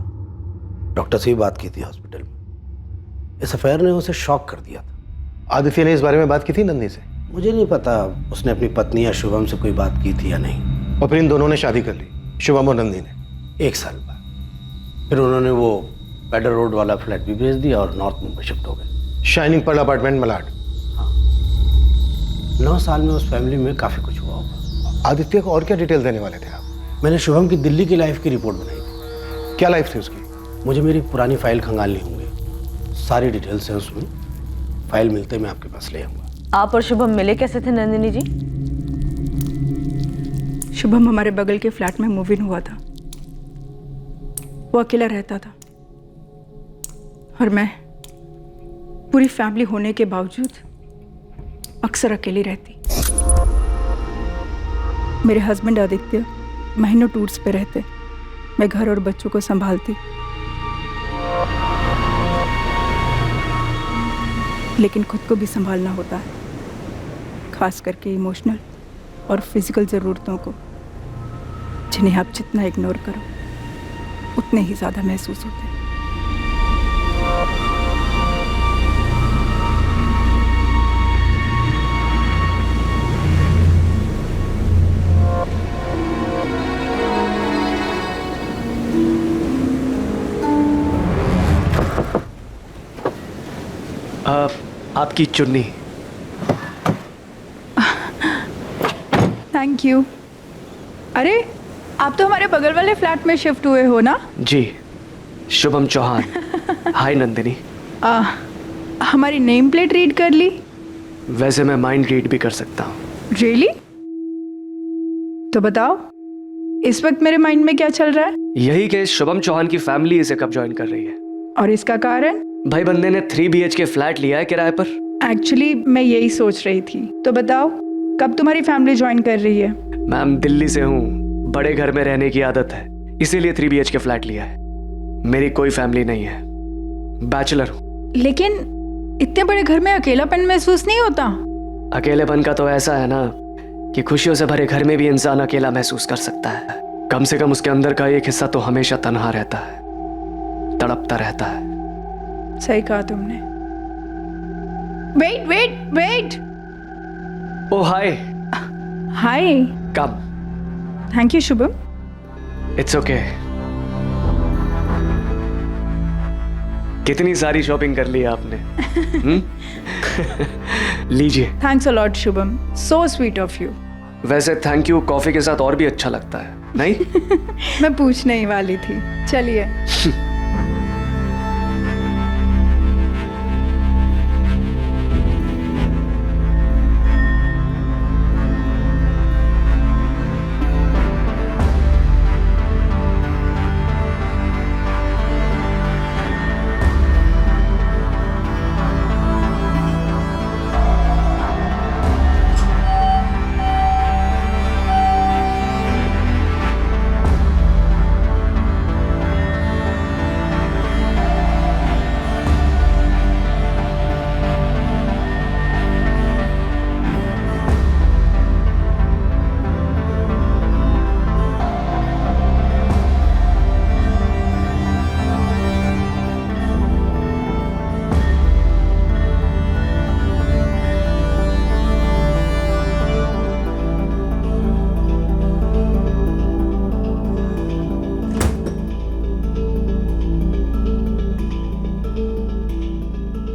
डॉक्टर से भी बात की थी हॉस्पिटल में। इस अफेयर ने उसे शॉक कर दिया था। आदित्य ने इस बारे में बात की थी नंदनी से? मुझे नहीं पता उसने अपनी पत्नी या शुभम से कोई बात की थी या नहीं। और फिर इन दोनों ने शादी कर ली, शुभम और नंदनी ने? 1 साल बाद फिर उन्होंने वो पेडर रोड वाला फ्लैट भी बेच दिया और नॉर्थ मुंबई शिफ्ट हो गए। Shining Perl apartment, Malad. 9 साल में उस फैमिली में काफ़ी कुछ हुआ होगा। आदित्य को और क्या डिटेल देने वाले थे आप? मैंने शुभम की दिल्ली की लाइफ की रिपोर्ट बनाई थी। क्या लाइफ थी उसकी? मुझे मेरी पुरानी फाइल खंगालनी होंगी, सारी डिटेल्स हैं उसमें। फाइल मिलते मैं आपके पास ले आऊँगा। आप और शुभम मिले कैसे थे नंदिनी जी? शुभम हमारे बगल के फ्लैट में मूव इन हुआ था। वो अकेला रहता था और मैं पूरी फैमिली होने के बावजूद अक्सर अकेली रहती। मेरे हस्बैंड आदित्य महीनों टूर्स पे रहते, मैं घर और बच्चों को संभालती। लेकिन खुद को भी संभालना होता है, खास करके इमोशनल और फिजिकल ज़रूरतों को, जिन्हें आप जितना इग्नोर करो उतने ही ज़्यादा महसूस होते हैं। आपकी चुन्नी। Thank you. अरे आप तो हमारे बगल वाले फ्लैट में शिफ्ट हुए हो ना? जी, शुभम चौहान। हाय नंदिनी। हमारी नेम प्लेट रीड कर ली? वैसे मैं माइंड रीड भी कर सकता हूँ। रियली? तो बताओ इस वक्त मेरे माइंड में क्या चल रहा है? यही कि शुभम चौहान की फैमिली इसे कब ज्वाइन कर रही है। और इसका कारण? भाई बंदे ने 3 BHK फ्लैट लिया है किराए पर। एक्चुअली मैं यही सोच रही थी। तो बताओ कब तुम्हारी फैमिली ज्वाइन कर रही है? मैम दिल्ली से हूँ, बड़े घर में रहने की आदत है, इसीलिए 3 BHK फ्लैट लिया है। मेरी कोई फैमिली नहीं है, बैचलर हूँ। लेकिन इतने बड़े घर में अकेलापन महसूस नहीं होता? अकेलेपन का तो ऐसा है ना कि खुशियों से भरे घर में भी इंसान अकेला महसूस कर सकता है। कम से कम उसके अंदर का एक हिस्सा तो हमेशा तन्हा रहता है, तड़पता रहता है। सही कहा तुमने। Wait wait wait. Oh hi. Hi. Come. Thank you Shubham. It's okay. कितनी सारी शॉपिंग कर ली आपने। लीजिए। Thanks a lot Shubham, so sweet of you. वैसे थैंक यू कॉफी के साथ और भी अच्छा लगता है, नहीं? मैं पूछने ही वाली थी। चलिए।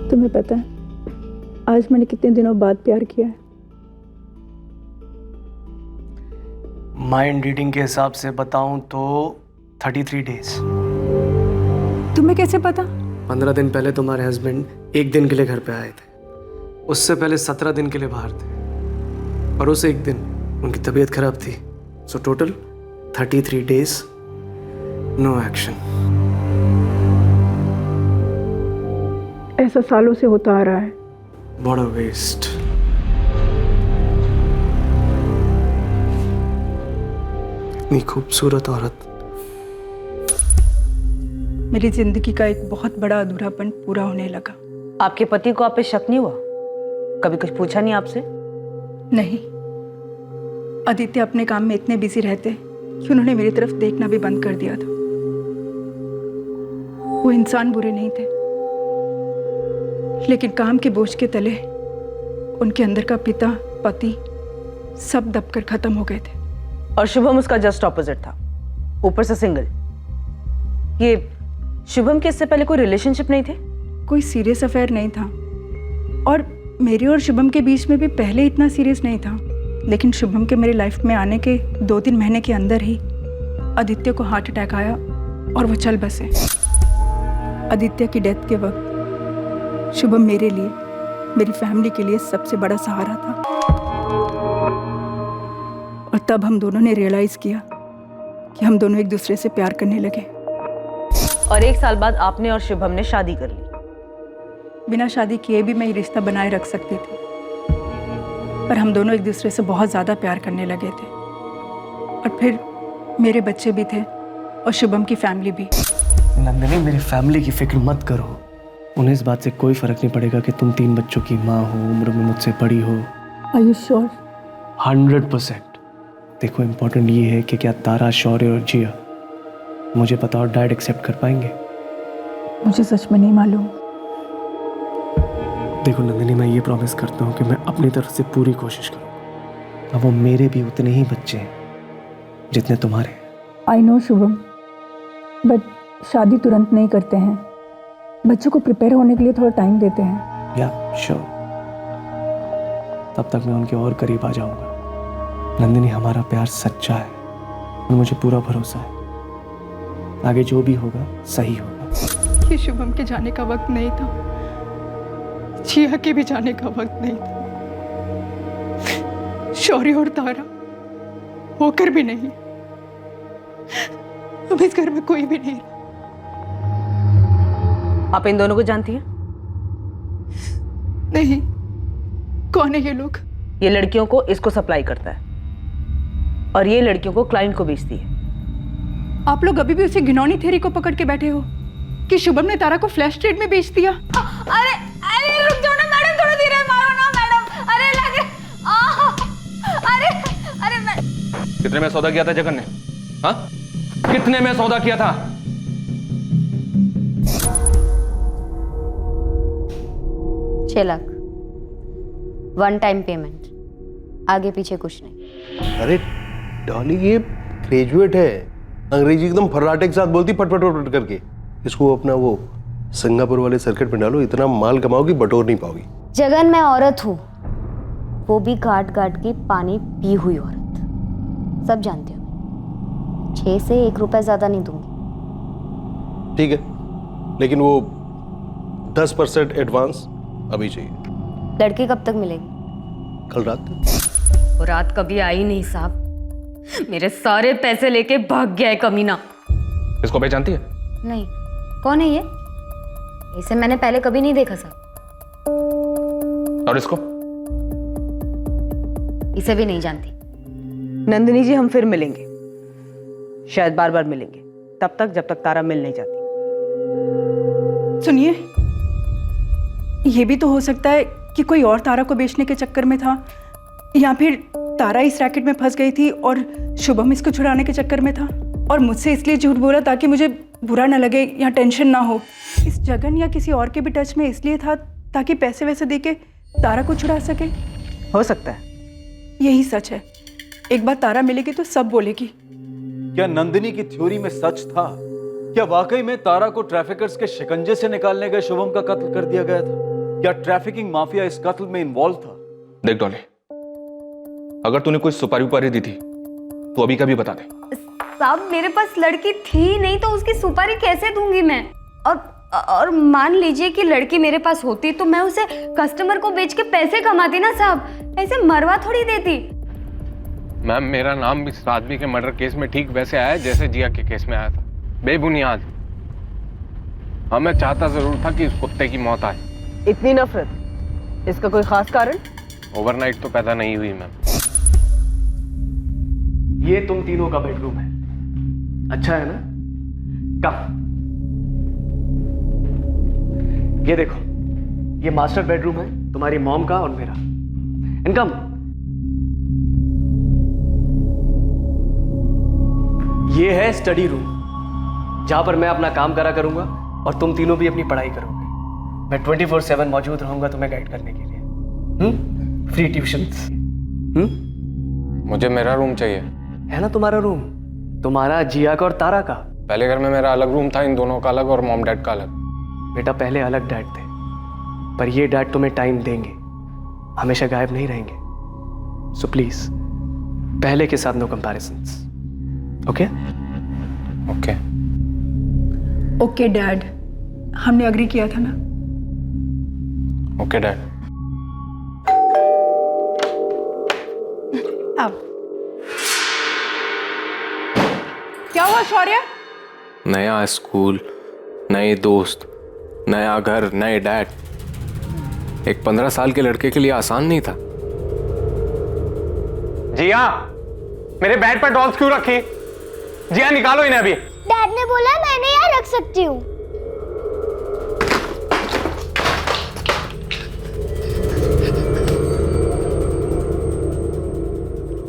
तुम्हें पता है आज मैंने कितने दिनों बाद प्यार किया है? माइंड रीडिंग के हिसाब से बताऊं तो 33 डेज। तुम्हें कैसे पता? 15 दिन पहले तुम्हारे हस्बैंड 1 दिन के लिए घर पे आए थे, उससे पहले 17 दिन के लिए बाहर थे, और उस 1 दिन उनकी तबीयत खराब थी। So total 33 days, no action. ऐसा सालों से होता आ रहा है। बड़ा वेस्ट। इतनी खूबसूरत औरत। मेरी जिंदगी का एक बहुत बड़ा अधूरापन पूरा होने लगा। आपके पति को आप पे शक नहीं हुआ? कभी कुछ पूछा नहीं आपसे? नहीं, आदित्य अपने काम में इतने बिजी रहते कि उन्होंने मेरी तरफ देखना भी बंद कर दिया था। वो इंसान बुरे नहीं थे, लेकिन काम के बोझ के तले उनके अंदर का पिता, पति सब दबकर खत्म हो गए थे। और शुभम उसका जस्ट ऑपोजिट था, ऊपर से सिंगल। ये शुभम के इससे पहले कोई रिलेशनशिप नहीं थे? कोई सीरियस अफेयर नहीं था, और मेरे और शुभम के बीच में भी पहले इतना सीरियस नहीं था। लेकिन शुभम के मेरे लाइफ में आने के 2-3 महीने के अंदर ही आदित्य को हार्ट अटैक आया और वो चल बसे। आदित्य की डेथ के वक्त शुभम मेरे लिए, मेरी फैमिली के लिए सबसे बड़ा सहारा था। और तब हम दोनों ने रियलाइज किया कि हम दोनों एक दूसरे से प्यार करने लगे। और 1 साल बाद आपने और शुभम ने शादी कर ली। बिना शादी किए भी मैं ये रिश्ता बनाए रख सकती थी, पर हम दोनों एक दूसरे से बहुत ज़्यादा प्यार करने लगे थे। और फिर मेरे बच्चे भी थे और शुभम की फैमिली भी। नंदिनी, मेरी फैमिली की फिक्र मत करो। उन्हें इस बात से कोई फर्क नहीं पड़ेगा कि तुम 3 बच्चों की माँ हो, उम्र में मुझसे बड़ी हो। Are you sure? 100%। देखो, इम्पोर्टेंट ये है कि क्या तारा, शौर्य और जिया मुझे पता और डैड एक्सेप्ट कर पाएंगे? मुझे सच में नहीं मालूम। देखो नंदिनी, मैं ये प्रॉमिस करता हूँ कि मैं अपनी तरफ से पूरी कोशिश करूँगा। अब वो मेरे भी उतने ही बच्चे हैं जितने तुम्हारे। आई नो शुभम, बट शादी तुरंत नहीं करते हैं। बच्चों को प्रिपेयर होने के लिए थोड़ा टाइम देते हैं। या श्योर, तब तक मैं उनके और करीब आ जाऊंगा। नंदिनी, हमारा प्यार सच्चा है और मुझे पूरा भरोसा है आगे जो भी होगा सही होगा। ये शुभम के जाने का वक्त नहीं था, जिया के भी जाने का वक्त नहीं था, शौर्य और तारा होकर भी नहीं। अब इस घर में कोई भी नहीं। आप इन दोनों को जानती हैं? नहीं। कौन है ये लोग? ये लड़कियों को इसको सप्लाई करता है और ये लड़कियों को क्लाइंट को बेचती है। आप लोग अभी भी उसी घिनौनी थ्योरी को पकड़ के बैठे हो कि शुभम ने तारा को फ्लैश ट्रेड में बेच दिया। अरे अरे रुक जाओ ना मैडम, थोड़ा धीरे मारो ना मैडम। अरे लग अरे अरे मैं... कितने में सौदा किया था जगन ने? हाँ, कितने में सौदा किया था? 6 लाख 1 टाइम पेमेंट, आगे पीछे कुछ नहीं। अरे डॉली, ये ग्रेजुएट है, अंग्रेजी एकदम फर्राटे के साथ बोलती फट फट फट करके। इसको अपना वो सिंगापुर वाले सर्किट में डालो, इतना माल कमाओगी बटोर नहीं पाओगी। जगन, मैं औरत हूँ, वो भी घाट घाट की पानी पी हुई औरत, सब जानते हो। 6 से 1 रुपया ज्यादा नहीं दूंगी। ठीक है, लेकिन वो 10% एडवांस अभी चाहिए। लड़की कब तक मिलेगी? कल रात तक। वो रात कभी आई नहीं साहब, मेरे सारे पैसे लेके भाग गया है कमीना। इसको पहचानती है? नहीं। कौन है ये? इसे मैंने पहले कभी नहीं देखा साहब। और इसको? इसे भी नहीं जानती। नंदिनी जी, हम फिर मिलेंगे, शायद बार बार मिलेंगे, तब तक जब तक तारा मिल नहीं जाती। सुनिए, ये भी तो हो सकता है कि कोई और तारा को बेचने के चक्कर में था, या फिर तारा इस रैकेट में फंस गई थी और शुभम इसको छुड़ाने के चक्कर में था और मुझसे इसलिए झूठ बोला ताकि मुझे बुरा ना लगे या टेंशन ना हो। इस जगन या किसी और के भी टच में इसलिए था ताकि पैसे वैसे दे के तारा को छुड़ा सके। हो सकता है। यही सच है। एक बार तारा मिलेगी तो सब बोलेगी। क्या नंदिनी की थ्योरी में सच था? क्या वाकई में तारा को ट्रैफिकर्स के शिकंजे से निकालने गए शुभम का कत्ल कर दिया गया था? क्या ट्रैफिकिंग माफिया इस कत्ल में इन्वॉल्व था? देख डॉली, अगर तूने कोई सुपारी उपारी दी थी तो अभी का भी बता दे। साहब, मेरे पास लड़की थी नहीं तो उसकी सुपारी कैसे दूंगी मैं? और मान लीजिए कि लड़की मेरे पास होती तो मैं उसे कस्टमर को बेच के पैसे कमाती ना साहब, ऐसे मरवा थोड़ी देती। मैम, मेरा नाम इस आदमी के मर्डर केस में ठीक वैसे आया जैसे जिया के केस में आया था, बेबुनियाद। हाँ, मैं चाहता जरूर था कि इस कुत्ते की मौत आए। इतनी नफरत, इसका कोई खास कारण? ओवरनाइट तो पैदा नहीं हुई मैम। ये तुम तीनों का बेडरूम है, अच्छा है ना? कम, ये देखो, ये मास्टर बेडरूम है तुम्हारी मॉम का और मेरा। इनकम, ये है स्टडी रूम, जहां पर मैं अपना काम करा करूंगा और तुम तीनों भी अपनी पढ़ाई करोगे। मैं 24/7 मौजूद रहूंगा तुम्हें गाइड करने के लिए। Free tuitions. मुझे मेरा रूम चाहिए। है ना तुम्हारा रूम, तुम्हारा, जिया का और तारा का। पहले घर में मेरा अलग रूम था, इन दोनों का अलग और मॉम डैड का अलग। बेटा पहले अलग डैड थे, पर ये डैड तुम्हें टाइम देंगे, हमेशा गायब नहीं रहेंगे। सो प्लीज पहले के साथ no comparisons. Okay okay okay dad, हमने अग्री किया था ना। Okay dad. अब क्या हुआ शौर्य? नया स्कूल, नए दोस्त, नया घर, नए डैड। एक 15 साल के लड़के के लिए आसान नहीं था। जिया, मेरे बेड पर डॉल्स क्यों रखी? जिया निकालो इन्हें अभी। डैड ने बोला मैंने यहाँ रख सकती हूँ।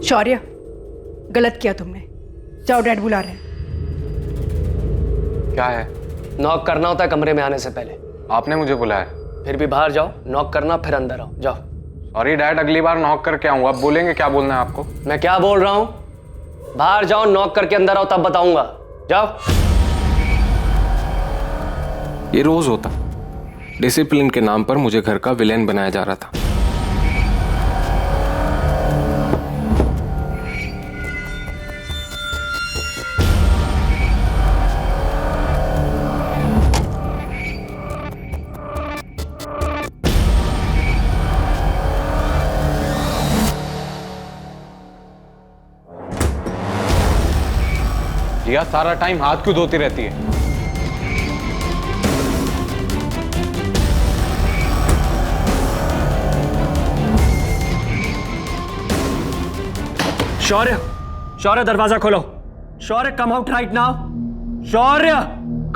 शौर्य, गलत किया तुमने। जाओ, डैड बुला रहे हैं। क्या है? नॉक करना होता है कमरे में आने से पहले। आपने मुझे बुलाया? फिर भी बाहर जाओ, नॉक करना, फिर अंदर आओ। जाओ। सॉरी डैड, अगली बार नॉक करके आऊंगा। आप बोलेंगे क्या बोलना है आपको? मैं क्या बोल रहा हूं? बाहर जाओ, नॉक करके अंदर आओ, तब बताऊंगा। जाओ। ये रोज होता। डिसिप्लिन के नाम पर मुझे घर का विलेन बनाया जा रहा था। जिया, सारा टाइम हाथ क्यों धोती रहती है? शौर्य, शौर्य दरवाजा खोलो। शौर्य कम आउट राइट नाउ। शौर्य।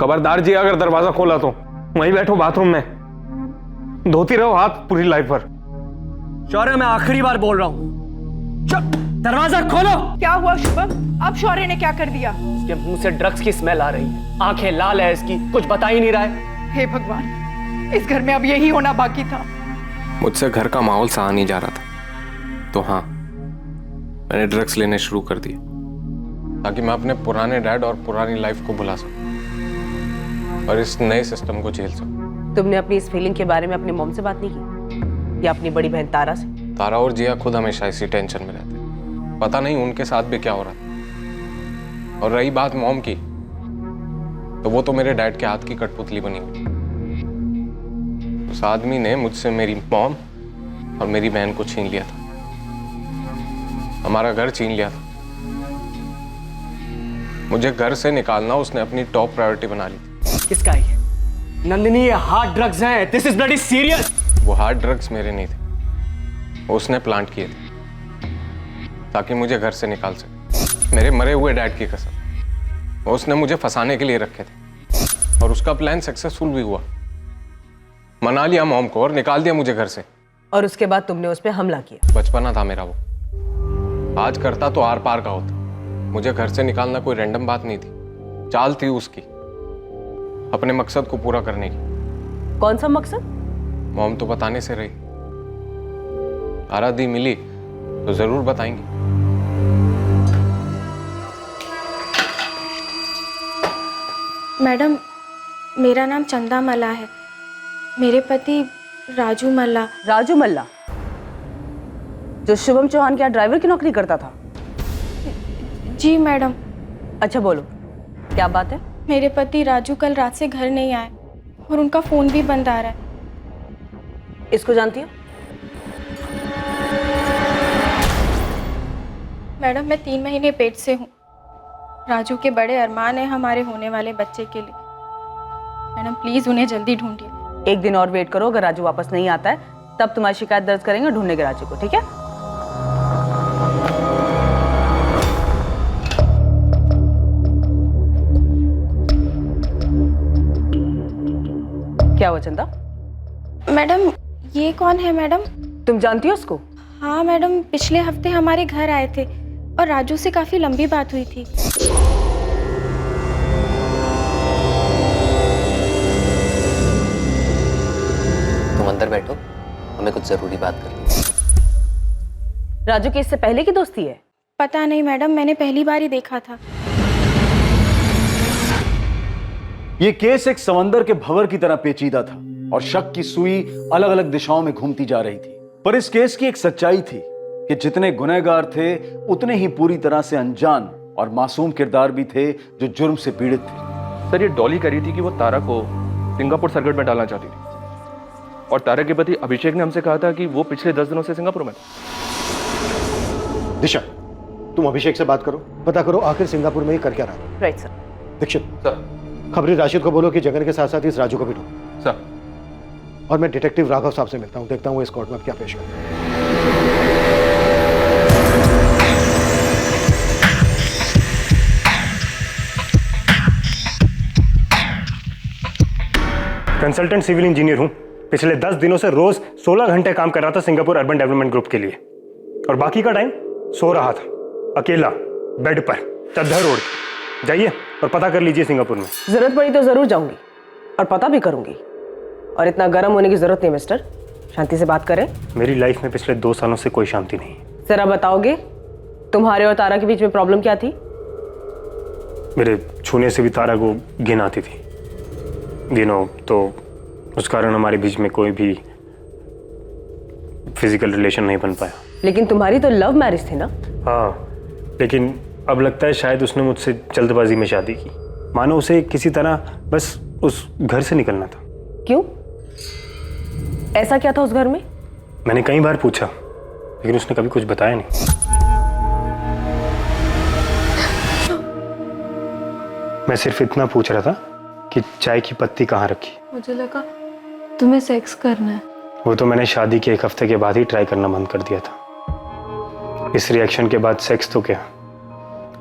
खबरदार जी, अगर दरवाजा खोला तो वहीं बैठो बाथरूम में, धोती रहो हाथ पूरी लाइफ भर। शौर्य, मैं आखिरी बार बोल रहा हूं, दरवाजा खोलो। क्या हुआ शुभम? अब शौर्य ने क्या कर दिया? इसके मुंह से ड्रग्स की स्मेल आ रही है, आंखें लाल है इसकी, कुछ बता ही नहीं रहा है। हे भगवान, इस घर में अब यही होना बाकी था। मुझसे घर का माहौल सहा नहीं जा रहा था, तो हाँ, मैंने ड्रग्स लेने शुरू कर दिए ताकि मैं अपने पुराने डैड और पुरानी लाइफ को भुला सकूं और इस नए सिस्टम को झेल सकूं। तुमने अपनी इस फीलिंग के बारे में अपनी मॉम से बात नहीं की या अपनी बड़ी बहन तारा से? तारा और जिया खुद हमेशा इसी टेंशन में रहते, पता नहीं उनके साथ भी क्या हो रहा था। और रही बात मॉम की, तो वो तो मेरे डैड के हाथ की कठपुतली बनी हुई। उस आदमी ने मुझसे मेरी मॉम और मेरी बहन को छीन लिया था, हमारा घर छीन लिया था। मुझे घर से निकालना उसने अपनी टॉप प्रायोरिटी बना ली थी। किसका है? नंदिनी, ये हार्ड ड्रग्स हैं। This is bloody serious. वो हार्ड ड्रग्स मेरे नहीं थे, वो उसने प्लांट किए थे ताकि मुझे घर से निकाल सके। मेरे मरे हुए डैड की कसम, वो उसने मुझे फंसाने के लिए रखे थे और उसका प्लान सक्सेसफुल भी हुआ। मना लिया मॉम को और निकाल दिया मुझे घर से। और उसके बाद तुमने उस पर हमला किया। बचपना था मेरा वो, आज करता तो आर पार का होता। मुझे घर से निकालना कोई रैंडम बात नहीं थी, चाल थी उसकी अपने मकसद को पूरा करने की। कौन सा मकसद? मॉम तो बताने से रही, आराधी मिली तो जरूर बताएंगी। मैडम, मेरा नाम चंदा मल्ला है। मेरे पति राजू मल्ला। राजू मल्ला जो शुभम चौहान के यहाँ ड्राइवर की नौकरी करता था? जी मैडम। अच्छा बोलो, क्या बात है? मेरे पति राजू कल रात से घर नहीं आए और उनका फ़ोन भी बंद आ रहा है। इसको जानती हो? मैडम, मैं 3 महीने पेट से हूँ। राजू के बड़े अरमान है हमारे होने वाले बच्चे के लिए। मैडम प्लीज़ उन्हें जल्दी ढूंढिए। एक दिन और वेट करो, अगर राजू वापस नहीं आता है तब तुम्हारी शिकायत दर्ज करेंगे, ढूंढने के राजू को, ठीक है? क्या हुआ चंदा? मैडम, ये कौन है मैडम? तुम जानती हो उसको? हाँ मैडम, पिछले हफ्ते हमारे घर आए थे और राजू से काफ़ी लंबी बात हुई थी। अंदर बैठो, हमें कुछ जरूरी बात करनी है। राजू की इससे पहले की दोस्ती है? पता नहीं मैडम, मैंने पहली बार ही देखा था। यह केस एक समंदर के भंवर की तरह पेचीदा था और शक की सुई अलग अलग दिशाओं में घूमती जा रही थी। पर इस केस की एक सच्चाई थी कि जितने गुनहगार थे उतने ही पूरी तरह से अनजान और मासूम किरदार भी थे जो जुर्म से पीड़ित थे। सर, ये डॉली कह रही थी कि वो तारा को सिंगापुर सर्किट में डालना चाहती थी और तारा के पति अभिषेक ने हमसे कहा था कि वो पिछले 10 दिनों से सिंगापुर में। दिशा, तुम अभिषेक से बात करो, पता करो आखिर सिंगापुर में ये कर क्या रहा था। Right sir. दीक्षित सर, खबरी राशिद को बोलो कि जगन के साथ साथ इस राजू को भी ढूंढो। सर। और मैं डिटेक्टिव राघव साहब से मिलता हूं, देखता हूं वो इस कोर्ट में अब क्या पेश करते हैं। कंसल्टेंट सिविल इंजीनियर हूं। पिछले 10 दिनों से रोज 16 घंटे काम कर रहा था सिंगापुर अर्बन डेवलपमेंट ग्रुप के लिए, और बाकी का टाइम सो रहा था अकेला बेड पर चद्दर ओढ़ के। जाइए और पता कर लीजिए सिंगापुर में। जरूरत पड़ी तो जरूर जाऊंगी और पता भी करूंगी, और इतना गर्म होने की जरूरत नहीं मिस्टर, शांति से बात करें। मेरी लाइफ में पिछले 2 सालों से कोई शांति नहीं। जरा बताओगे तुम्हारे और तारा के बीच में प्रॉब्लम क्या थी? मेरे छूने से भी तारा को घिन आती थी, तो उस कारण हमारे बीच में कोई भी फिजिकल रिलेशन नहीं बन पाया। लेकिन तुम्हारी तो लव मैरिज थी ना? हाँ, लेकिन अब लगता है शायद उसने मुझसे जल्दबाजी में शादी की, मानो उसे किसी तरह बस उस घर से निकलना था। क्यों? ऐसा क्या था उस घर में? मैंने कई बार पूछा लेकिन उसने कभी कुछ बताया नहीं। मैं सिर्फ इतना पूछ रहा था कि चाय की पत्ती कहाँ रखी। मुझे लगा तुम्हें सेक्स करना है। वो तो मैंने शादी के 1 हफ्ते के बाद ही ट्राई करना बंद कर दिया था। इस रिएक्शन के बाद सेक्स तो क्या,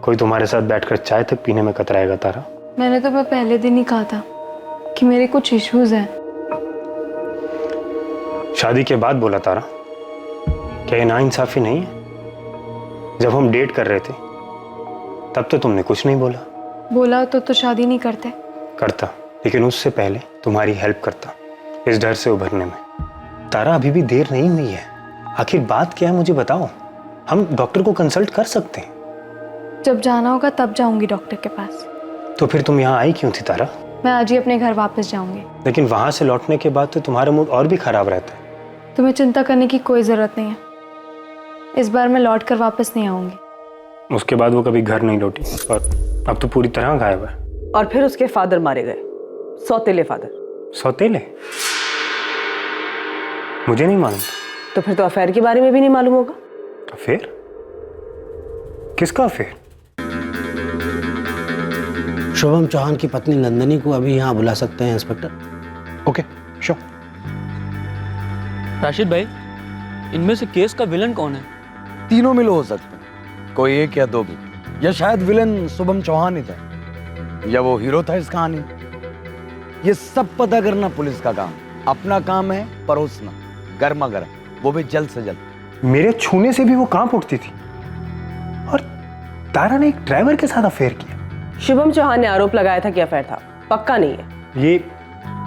कोई तुम्हारे साथ बैठकर चाय तक पीने में कतराएगा तारा? मैंने तो पहले दिन ही कहा था कि मेरे कुछ इश्यूज हैं। शादी के बाद बोला तारा, क्या ये नाइंसाफी नहीं है? जब हम डेट कर रहे थे तब तो तुमने कुछ नहीं बोला। बोला तो शादी नहीं करते। करता, लेकिन उससे पहले तुम्हारी हेल्प करता इस डर से उभरने में। तारा, अभी भी देर नहीं हुई है। आखिर बात क्या है मुझे बताओ, हम डॉक्टर को कंसल्ट कर सकते हैं। जब जाना होगा तब जाऊंगी डॉक्टर के पास। तो फिर तुम यहाँ आई क्यों थी तारा? मैं आज ही अपने घर वापस जाऊंगी। लेकिन वहां से लौटने के बाद तो तुम्हारा मूड और भी खराब रहता है। तुम्हें चिंता करने की कोई जरूरत नहीं है, इस बार मैं लौट कर वापस नहीं आऊंगी। उसके बाद वो कभी घर नहीं लौटी और अब तो पूरी तरह गायब है। और फिर उसके फादर मारे गए, सौतेले फादर। सौतेले? मुझे नहीं मालूम। तो फिर तो अफेयर के बारे में भी नहीं मालूम होगा। अफेयर? किसका अफेयर? शुभम चौहान की पत्नी नंदिनी को अभी यहाँ बुला सकते हैं इंस्पेक्टर? Okay, sure. राशिद भाई, इनमें से केस का विलन कौन है? तीनों मिलो हो सकते हैं, कोई एक या दो भी, या शायद विलन शुभम चौहान ही था, या वो हीरो था इस कहानी। ये सब पता करना पुलिस का काम। अपना काम है परोसना, गर्मा गर्म, वो भी जल्द से जल्द। मेरे छूने से भी वो कांप उठती थी, और तारा ने एक ड्राइवर के साथ अफेयर किया। शुभम चौहान ने आरोप लगाया था कि अफेयर था, पक्का नहीं है। ये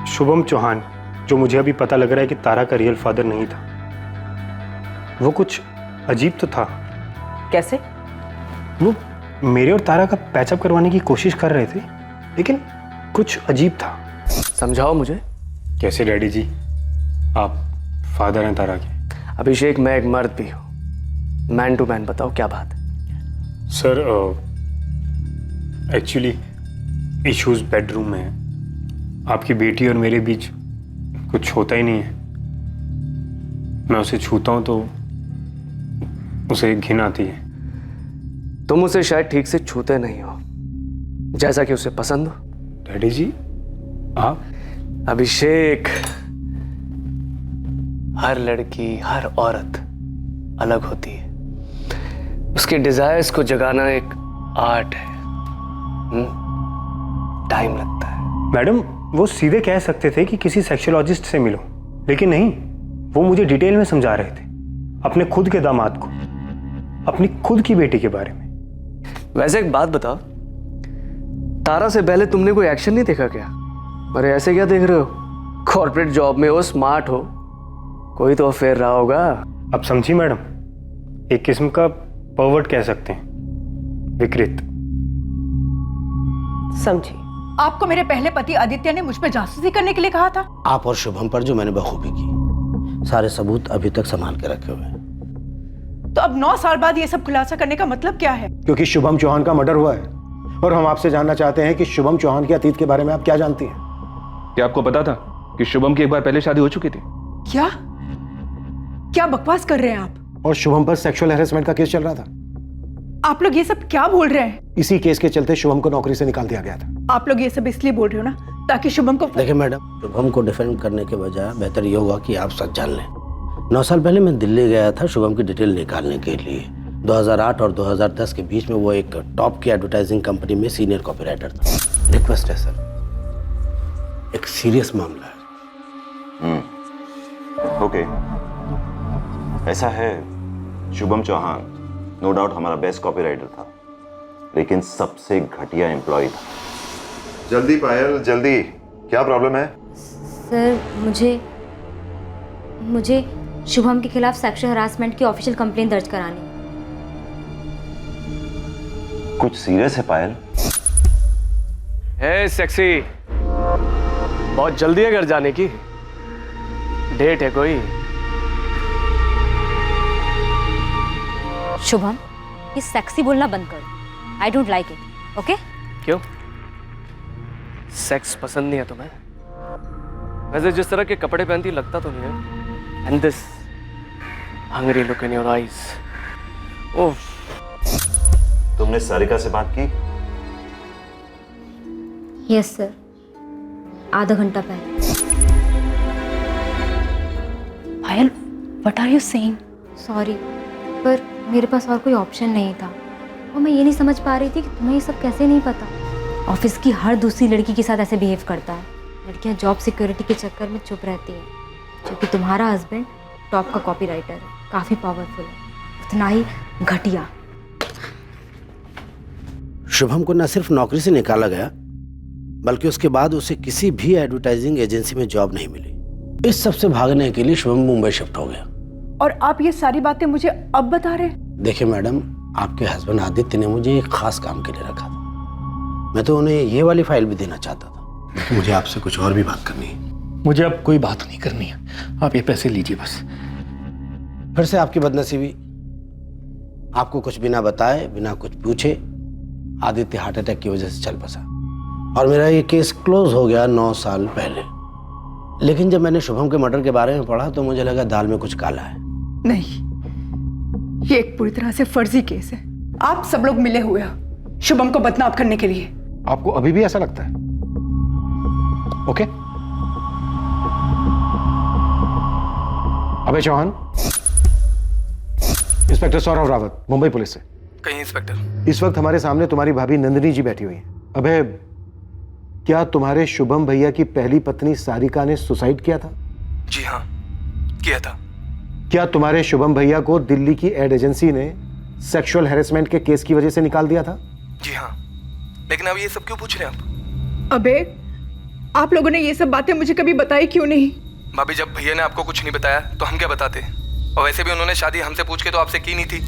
शुभम चौहान, जो मुझे अभी पता लग रहा है कि तारा का रियल फादर नहीं था, वो कुछ अजीब तो था। कैसे? वो मेरे और तारा का पैचअप करवाने की कोशिश कर रहे थे, लेकिन कुछ अजीब था। समझाओ मुझे। कैसे डैडी जी, आप फादर हैं तारा के? अभिषेक, मैं एक मर्द भी हूँ। मैन टू मैन बताओ क्या बात है? सर, एक्चुअली इश्यूज बेडरूम में है। आपकी बेटी और मेरे बीच कुछ होता ही नहीं है। मैं उसे छूता हूँ तो उसे घिन आती है। तुम उसे शायद ठीक से छूते नहीं हो, जैसा कि उसे पसंद हो। डैडी जी, आप? अभिषेक, हर लड़की, हर औरत अलग होती है। उसके डिजायर्स को जगाना एक आर्ट है। टाइम लगता है। मैडम, वो सीधे कह सकते थे कि किसी सेक्सोलॉजिस्ट से मिलो, लेकिन नहीं, वो मुझे डिटेल में समझा रहे थे अपने खुद के दामाद को, अपनी खुद की बेटी के बारे में। वैसे एक बात बताओ, तारा से पहले तुमने कोई एक्शन नहीं देखा क्या? अरे ऐसे क्या देख रहे हो? कॉर्पोरेट जॉब में हो, स्मार्ट हो, कोई तो अफेयर रहा होगा। अब समझी मैडम, एक किस्म का परवर्ट कह सकते हैं, विकृत। समझी। आपको मेरे पहले पति आदित्य ने मुझ पर जासूसी करने के लिए कहा था। आप और शुभम पर जो मैंने बखूबी की, सारे सबूत अभी तक संभाल के रखे हुए हैं। तो अब 9 साल बाद ये सब खुलासा करने का मतलब क्या है? क्योंकि शुभम चौहान का मर्डर हुआ है और हम आपसे जानना चाहते हैं कि शुभम चौहान के अतीत के बारे में आप क्या जानती हैं? क्या आपको पता था कि शुभम की एक बार पहले शादी हो चुकी थी? क्या बकवास कर रहे हैं आप? और शुभम पर सेक्सुअल हैरेसमेंट का केस चल रहा था। आप लोग ये सब क्या बोल रहे हैं? इसी केस के चलते शुभम को नौकरी से निकाल दिया गया था। आप लोग ये सब इसलिए बोल रहे हो ना ताकि शुभम को। देखिए मैडम, शुभम को डिफेंड करने के बजाय बेहतर ये होगा कि आप सच जान लें। 9 साल पहले मैं दिल्ली गया था शुभम की डिटेल निकालने के लिए। 2008 और 2010 के बीच में वो एक टॉप की एडवर्टाइजिंग कंपनी में सीनियर कॉपीराइटर था। रिक्वेस्ट है सर, एक सीरियस मामला है। ओके, ऐसा है, शुभम चौहान नो डाउट हमारा बेस्ट कॉपीराइटर था, लेकिन सबसे घटिया एम्प्लॉय था। जल्दी पायल जल्दी, क्या प्रॉब्लम है? सर मुझे शुभम के खिलाफ सेक्सुअल हरासमेंट की ऑफिशियल कंप्लेन दर्ज करानी। कुछ सीरियस है पायल? हे सेक्सी, बहुत जल्दी है घर जाने की? डेट है कोई? शुभम, ये सेक्सी बोलना बंद करो। I don't like it, okay? क्यों? सेक्स पसंद नहीं है तुम्हें? वैसे जिस तरह के कपड़े पहनती लगता तो नहीं है। And this hungry look in your eyes. Oh, तुमने सारिका से बात की? यस सर, आधा घंटा पहले। Payal, what are you saying? Sorry, पर मेरे पास और कोई ऑप्शन नहीं था और मैं ये नहीं समझ पा रही थी कि तुम्हें ये सब कैसे नहीं पता। ऑफिस की हर दूसरी लड़की के साथ ऐसे बिहेव करता है। लड़कियां जॉब सिक्योरिटी के चक्कर में चुप रहती हैं, जबकि तुम्हारा हस्बैंड टॉप का कॉपीराइटर है, काफ़ी पावरफुल है, उतना ही घटिया। शुभम को न सिर्फ नौकरी से निकाला गया, बल्कि उसके बाद उसे किसी भी एडवर्टाइजिंग एजेंसी में जॉब नहीं मिली। इस सब से भागने के लिए शुभम मुंबई शिफ्ट हो गया। और आप ये सारी बातें मुझे अब बता रहे हैं? देखिए मैडम, आपके हस्बैंड आदित्य ने मुझे एक खास काम के लिए रखा था। मैं तो उन्हें ये वाली फाइल भी देना चाहता था, लेकिन मुझे आपसे कुछ और भी बात करनी है। मुझे अब कोई बात नहीं करनी है, आप ये पैसे लीजिए बस। फिर से आपकी बदनसीबी। आपको कुछ बिना बताए, बिना कुछ पूछे आदित्य हार्ट अटैक की वजह से चल बसा और मेरा ये केस क्लोज हो गया 9 साल पहले। लेकिन जब मैंने शुभम के मर्डर के बारे में पढ़ा तो मुझे लगा दाल में कुछ काला है। नहीं, ये एक पूरी तरह से फर्जी केस है। आप सब लोग मिले हुए हो शुभम को बदनाम करने के लिए। आपको अभी भी ऐसा लगता है? ओके, अभय चौहान, इंस्पेक्टर सौरभ रावत, मुंबई पुलिस से। कहीं इंस्पेक्टर? इस वक्त हमारे सामने तुम्हारी भाभी नंदिनी जी बैठी हुई हैं। अभय, क्या तुम्हारे शुभम भैया की पहली पत्नी सारिका ने सुसाइड किया था? जी हाँ, किया था। क्या तुम्हारे शुभम भैया को दिल्ली की एड एजेंसी ने सेक्सुअल हैरेसमेंट के केस की वजह से निकाल दिया था? जी हाँ, लेकिन अब ये सब क्यों पूछ रहे हैं आप? अबे, आप लोगों ने ये सब बातें मुझे कभी बताई क्यों नहीं? भाभी, जब भैया ने आपको कुछ नहीं बताया तो हम क्या बताते? और वैसे भी उन्होंने शादी हमसे पूछ के तो आपसे की नहीं थी।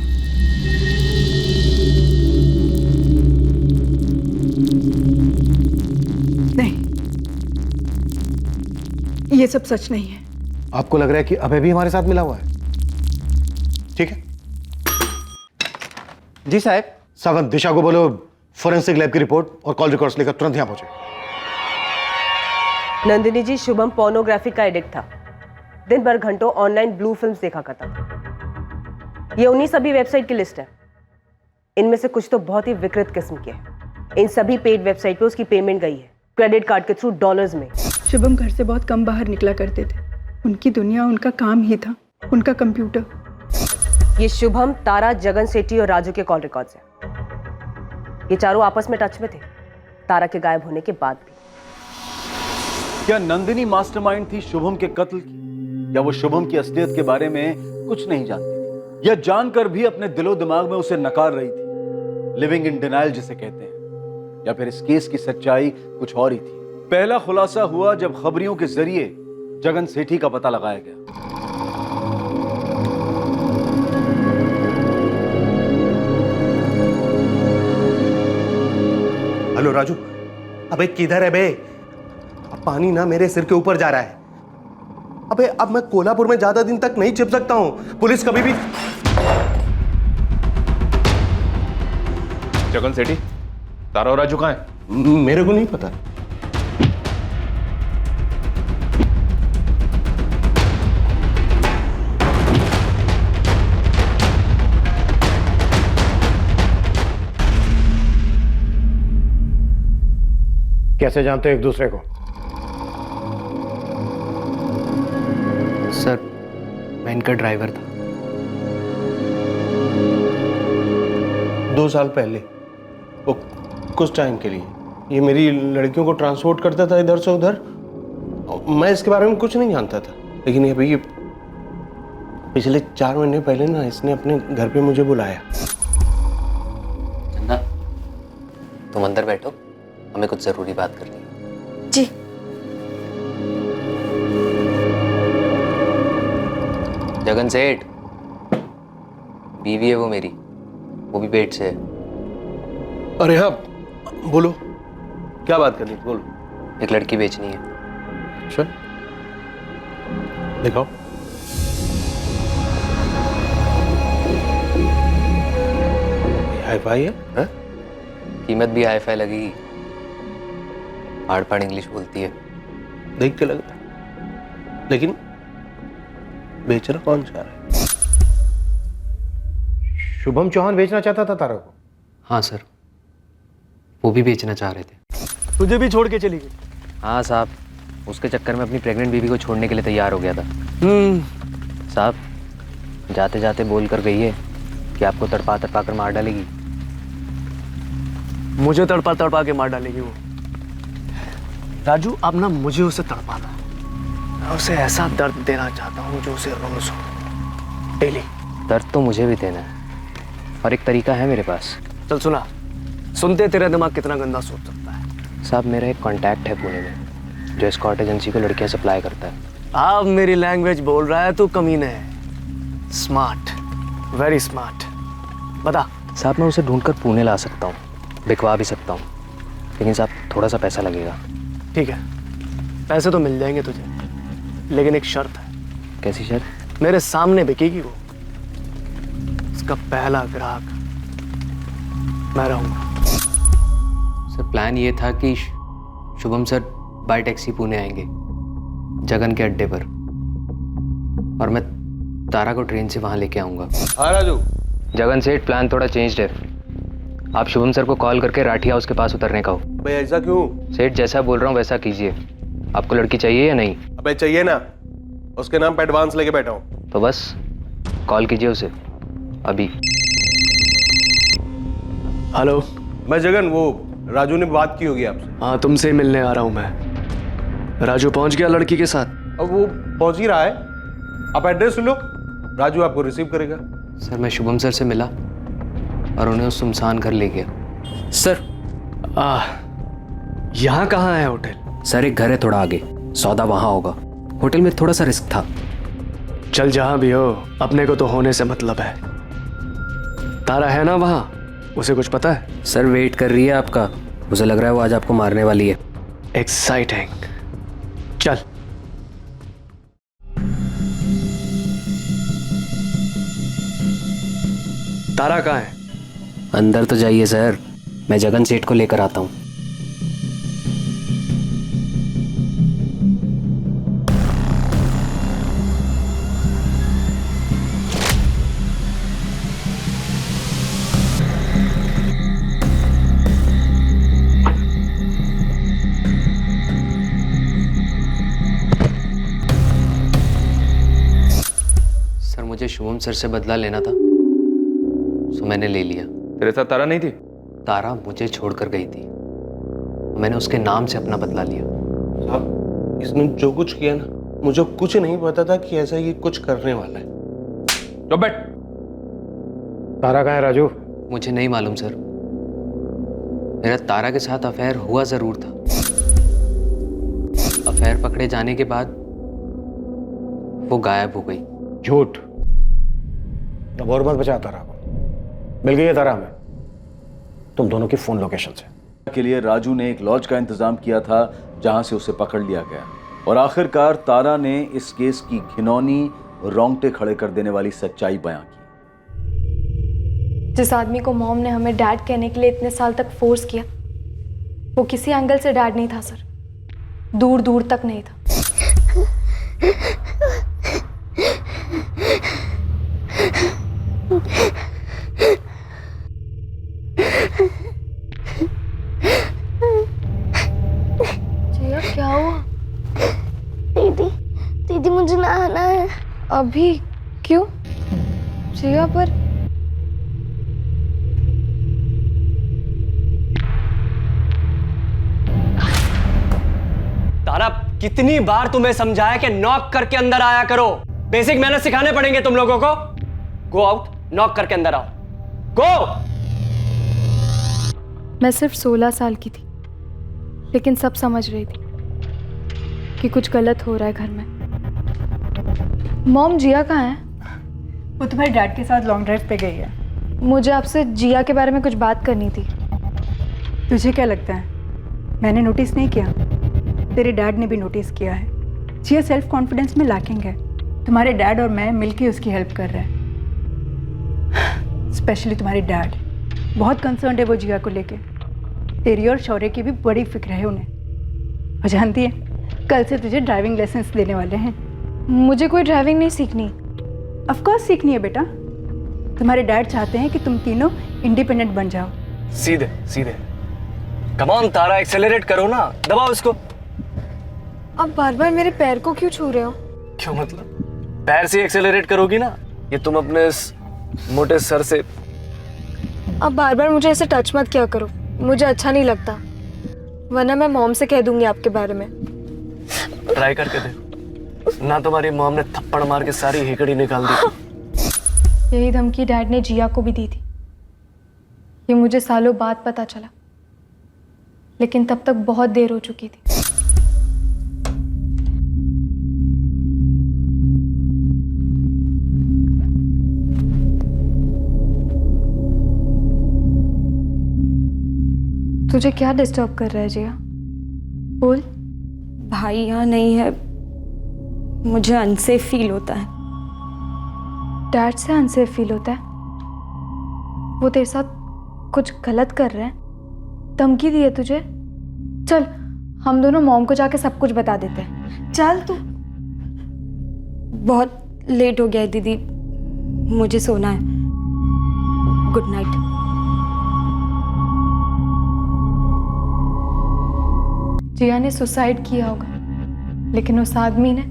नहीं, ये सब सच नहीं है। आपको लग रहा है कि अभय भी हमारे साथ मिला हुआ है? ठीक है जी साहब। सावंत, दिशा को बोलो फोरेंसिक लैब की रिपोर्ट और कॉल रिकॉर्ड्स लेकर तुरंत यहां पहुंचे। नंदिनी जी, शुभम पोर्नोग्राफी का एडिक्ट था। दिन भर घंटों ऑनलाइन ब्लू फिल्म्स देखा करता था। ये उन्हीं सभी वेबसाइट की लिस्ट है। इनमें से कुछ तो बहुत ही विकृत किस्म के हैं। इन सभी पेड वेबसाइट पे उसकी पेमेंट गई है, क्रेडिट कार्ड के थ्रू डॉलर्स में। शुभम घर से बहुत कम बाहर निकला करते थे। उनकी दुनिया उनका काम ही था, उनका कंप्यूटर। ये शुभम, तारा, जगन सेठी और राजू के कॉल रिकॉर्ड्स हैं। ये चारों आपस में टच में थे, तारा के गायब होने के बाद भी। क्या नंदिनी मास्टरमाइंड थी शुभम के कत्ल की? या वो शुभम की असलियत के बारे में कुछ नहीं जानती थी? या जानकर भी अपने दिलो दिमाग में उसे नकार रही थी? लिविंग इन डिनायल जिसे कहते हैं। या फिर इस केस की सच्चाई कुछ और ही थी? पहला खुलासा हुआ जब खबरियों के जरिए जगन सेठी का पता लगाया गया। हेलो राजू, अबे किधर है बे? पानी ना मेरे सिर के ऊपर जा रहा है। अबे अब मैं कोल्हापुर में ज्यादा दिन तक नहीं छिप सकता हूं, पुलिस कभी भी। जगन सेठी, तारा और राजू कहाँ है? मेरे को नहीं पता। कैसे जानते हो एक दूसरे को? सर, मैं इनका ड्राइवर था। 2 साल पहले, वो कुछ टाइम के लिए ये मेरी लड़कियों को ट्रांसपोर्ट करता था इधर से उधर। मैं इसके बारे में कुछ नहीं जानता था, लेकिन अभी ये पिछले 4 महीने पहले ना इसने अपने घर पे मुझे बुलाया। चंदा, तुम अंदर बैठो, हमें कुछ जरूरी बात करनी है। जी। जगन सेठ, बीवी है वो मेरी, वो भी पेट से है। अरे हाँ, बोलो क्या बात करनी है, बोलो। एक लड़की बेचनी है। अच्छा, दिखाओ। हाई फाई है? कीमत भी हाई फाई लगेगी। हाड़ फाड़ इंग्लिश बोलती है। देख के लग रहा है, लेकिन बेचना कौन चाह रहा है? शुभम चौहान बेचना चाहता था तारा को? हाँ सर, वो भी बेचना चाह रहे थे। तुझे भी छोड़ के चली गई? हाँ साहब, उसके चक्कर में अपनी प्रेग्नेंट बीवी को छोड़ने के लिए तैयार हो गया था। साहब, जाते जाते बोल कर गई है कि आपको तड़पा तड़पा कर मार डालेगी। मुझे तड़पा तड़पा के मार डालेगी वो। राजू, अब ना मुझे उसे तड़पाना है। मैं उसे ऐसा दर्द देना चाहता हूँ जो उसे रोज हो, डेली। दर्द तो मुझे भी देना है, और एक तरीका है मेरे पास। चल सुना, सुनते तेरा दिमाग कितना गंदा सोच सकता है। साहब, मेरा एक कांटेक्ट है पुणे में जो एस्कॉर्ट एजेंसी को लड़कियां सप्लाई करता है। अब मेरी लैंग्वेज बोल रहा है तू, कमीने है। Smart, very smart. बता। साहब, मैं उसे ढूंढकर पुणे ला सकता हूँ, बिकवा भी सकता हूँ, लेकिन साहब थोड़ा सा पैसा लगेगा। ठीक है, पैसे तो मिल जाएंगे तुझे, लेकिन एक शर्त है। कैसी शर्त? मेरे सामने बिकेगी वो। उसका पहला ग्राहक मैं रहूंगा। सर, प्लान ये था कि Shubham sir bye taxi Pune आएंगे जगन के अड्डे पर, और मैं तारा को ट्रेन से वहां लेके आऊंगा। हाँ राजू। जगन सेठ, प्लान थोड़ा चेंज्ड है। आप शुभम सर को कॉल करके राठी हाउस के पास उतरने का हो। भाई ऐसा क्यों? सेठ, जैसा बोल रहा हूँ वैसा कीजिए। आपको लड़की चाहिए या नहीं? अबे चाहिए ना, उसके नाम पे एडवांस लेके बैठा हूँ। तो बस कॉल कीजिए उसे अभी। हेलो। मैं जगन, वो राजू ने बात की होगी आपसे। हाँ, तुमसे ही मिलने आ रहा हूँ मैं। राजू पहुंच गया लड़की के साथ? अब वो पहुंच ही रहा है, आप एड्रेस लो, राजू आपको रिसीव करेगा। सर, मैं शुभम सर से मिला और उन्हें उस सुनसान घर ले गया। सर, यहाँ कहाँ है होटल? सर, एक घर है थोड़ा आगे, सौदा वहाँ होगा। होटल में थोड़ा सा रिस्क था। चल जहाँ भी हो, अपने को तो होने से मतलब है। तारा है ना वहाँ? उसे कुछ पता है? सर, वेट कर रही है आपका। मुझे लग रहा है वो आज आपको मारने वाली है। एक्साइटिंग। चल। तारा कहाँ है? अंदर तो जाइए सर, मैं जगन सेठ को लेकर आता हूँ। सर, मुझे शुभम सर से बदला लेना था, तो मैंने ले लिया। तेरे साथ तारा नहीं थी? तारा मुझे छोड़कर गई थी, मैंने उसके नाम से अपना बदला लिया। साहब, इसने जो कुछ किया ना, मुझे कुछ नहीं पता था कि ऐसा ये कुछ करने वाला है। तो बैठ। तारा कहाँ है राजू? मुझे नहीं मालूम सर, मेरा तारा के साथ अफेयर हुआ जरूर था। अफेयर पकड़े जाने के बाद वो गायब हो गई। झूठ। अब और मत बचा तारा को। मिल गई है तारा हमें तुम दोनों की फोन लोकेशन से। के लिए राजू ने एक लॉज का इंतजाम किया था जहां से उसे पकड़ लिया गया और आखिरकार तारा ने इस केस की घिनौनी रोंगटे खड़े कर देने वाली सच्चाई बयां की। जिस आदमी को मॉम ने हमें डैड कहने के लिए इतने साल तक फोर्स किया, वो किसी एंगल से डैड नहीं था सर, दूर दूर तक नहीं था। जिया क्या हुआ? दीदी मुझे नहाना है। अभी क्यों? जिया पर तारा, कितनी बार तुम्हें समझाया कि नॉक करके अंदर आया करो। बेसिक मैनर्स सिखाने पड़ेंगे तुम लोगों को। गो आउट, नॉक करके अंदर आओ। गो। मैं सिर्फ 16 साल की थी, लेकिन सब समझ रही थी कि कुछ गलत हो रहा है घर में। मॉम, जिया कहाँ है? वो तुम्हारे डैड के साथ लॉन्ग ड्राइव पे गई है। मुझे आपसे जिया के बारे में कुछ बात करनी थी। तुझे क्या लगता है मैंने नोटिस नहीं किया? तेरे डैड ने भी नोटिस किया है। जिया सेल्फ कॉन्फिडेंस में लैकिंग है। तुम्हारे डैड और मैं मिलकर उसकी हेल्प कर रहे हैं। स्पेशली तुम्हारे डैड बहुत कंसर्न है वो जिया को लेके। तेरी और शौर्य की भी बड़ी फिक्र है उन्हें। और जानती है, कल से तुझे ड्राइविंग लाइसेंस देने वाले हैं। मुझे कोई ड्राइविंग नहीं सीखनी। ऑफ कोर्स सीखनी है बेटा। तुम्हारे डैड चाहते हैं कि तुम तीनों इंडिपेंडेंट बन जाओ। सीधे सीधे। कम ऑन तारा, एक्सेलरेट करो ना, दबाओ इसको। अब बार बार मेरे पैर को क्यों छू रहे हो? क्यों मतलब? पैर से एक्सेलरेट करोगी ना। ये तुम अपने इस मोटे सर से। अब बार बार मुझे ऐसे टच मत किया करो, मुझे अच्छा नहीं लगता, वरना मैं मॉम से कह दूंगी आपके बारे में। ट्राई करके देखो ना, तुम्हारी मॉम ने थप्पड़ मार के सारी हेकड़ी निकाल दी। यही धमकी डैड ने जिया को भी दी थी। ये मुझे सालों बाद पता चला, लेकिन तब तक बहुत देर हो चुकी थी। तुझे क्या डिस्टर्ब कर रहा है जिया? बोल। भाई यहाँ नहीं है, मुझे अनसेफ फील होता है। डैड से अनसेफ फील होता है? वो तेरे साथ कुछ गलत कर रहे हैं? धमकी दी है तुझे? चल हम दोनों मॉम को जाके सब कुछ बता देते हैं। चल तू। बहुत लेट हो गया है दीदी, मुझे सोना है। Good night. जिया ने सुसाइड किया होगा, लेकिन उस आदमी ने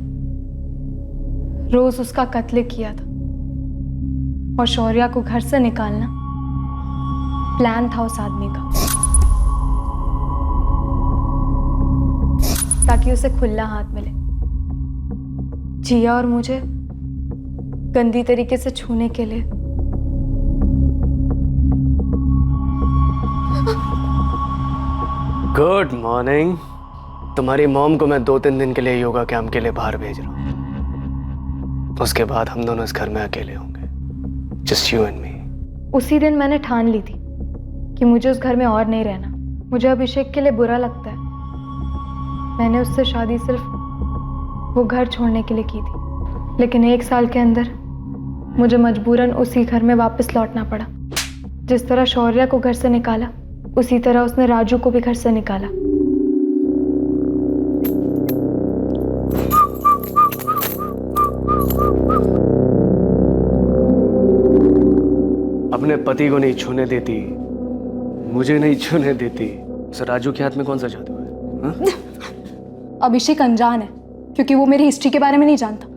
रोज उसका कत्ल किया था और शौर्या को घर से निकालना प्लान था उस आदमी का, ताकि उसे खुला हाथ मिले जिया और मुझे गंदी तरीके से छूने के लिए। Good morning. तुम्हारी मॉम को मैं 2-3 दिन के लिए योगा कैंप के लिए बाहर भेज रहा हूँ। उसके बाद हम दोनों इस घर में अकेले होंगे, जस्ट यू एंड मी। उसी दिन मैंने ठान ली थी कि मुझे उस घर में और नहीं रहना। मुझे अभिषेक के लिए बुरा लगता है। मैंने उससे शादी सिर्फ वो घर छोड़ने के लिए की थी, लेकिन 1 साल के अंदर मुझे मजबूरन उसी घर में वापस लौटना पड़ा। जिस तरह शौर्या को घर से निकाला, उसी तरह उसने राजू को भी घर से निकाला। अपने पति को नहीं छूने देती, मुझे नहीं छूने देती। उस राजू के हाथ में कौन सा जादू है? अभिषेक अनजान है क्योंकि वो मेरी हिस्ट्री के बारे में नहीं जानता।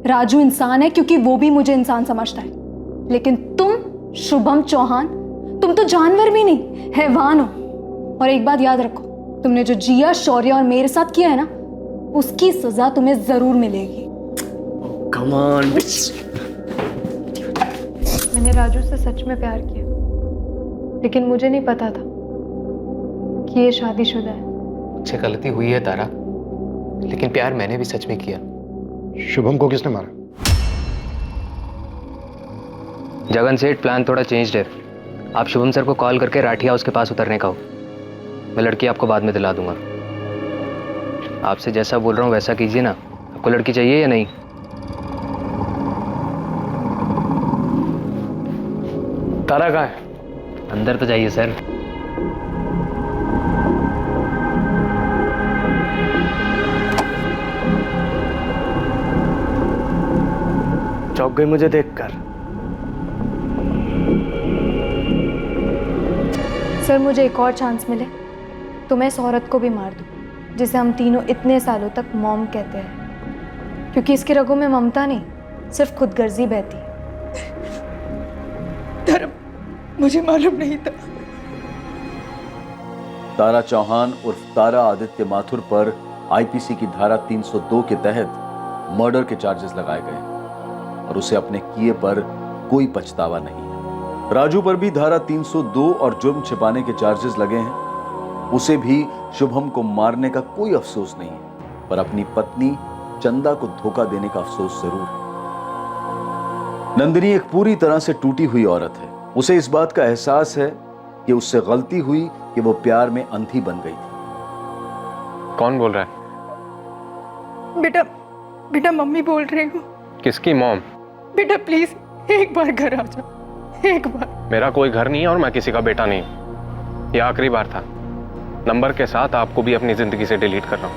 राजू इंसान है क्योंकि वो भी मुझे इंसान समझता है। लेकिन तुम शुभम चौहान, तुम तो जानवर भी नहीं, हैवान हो। और एक बात याद रखो, तुमने जो जिया, शौर्य और मेरे साथ किया है ना, उसकी सजा तुम्हें जरूर मिलेगी। Come on. मैंने राजू से सच में प्यार किया, लेकिन मुझे नहीं पता था कि ये शादीशुदा है। मुझसे गलती हुई है तारा, लेकिन प्यार मैंने भी सच में किया। शुभम को किसने मारा? जगन सेठ, प्लान थोड़ा चेंज्ड है। आप शुभम सर को कॉल करके राठी हाउस के पास उतरने का हो। मैं लड़की आपको बाद में दिला दूंगा। आपसे जैसा बोल रहा हूँ वैसा कीजिए ना। आपको लड़की चाहिए या नहीं? तारा कहाँ है? अंदर तो जाइए सर। चौंक गई मुझे देखकर। सर मुझे एक और चांस मिले तो मैं इस औरत को भी मार दूं जिसे हम तीनों इतने सालों तक मॉम कहते हैं, क्योंकि इसकी रगों में ममता नहीं सिर्फ खुदगर्जी बहती है। धर्म, मुझे मालूम नहीं था। तारा चौहान उर्फ तारा आदित्य माथुर पर आईपीसी की धारा 302 के तहत मर्डर के चार्जेस लगाए गए और उसे अपने किए पर कोई पछतावा नहीं है। राजू पर भी धारा 302 और जुर्म छिपाने के चार्जेस लगे हैं। उसे भी शुभम को मारने का कोई अफसोस नहीं है, पर अपनी पत्नी चंदा को धोखा देने का अफसोस जरूर है। नंदिनी एक पूरी तरह से टूटी हुई औरत है। उसे इस बात का एहसास है कि उससे गलती हुई कि वो प्यार में अंधी बन गई थी। कौन बोल रहा है? बेटा, बेटा मम्मी बोल रही हूँ। किसकी मॉम? बेटा प्लीज एक बार घर आ जाओ, एक बार। मेरा कोई घर नहीं है और मैं किसी का बेटा नहीं हूं। ये आखिरी बार था। नंबर के साथ आपको भी अपनी जिंदगी से डिलीट कर रहा हूं।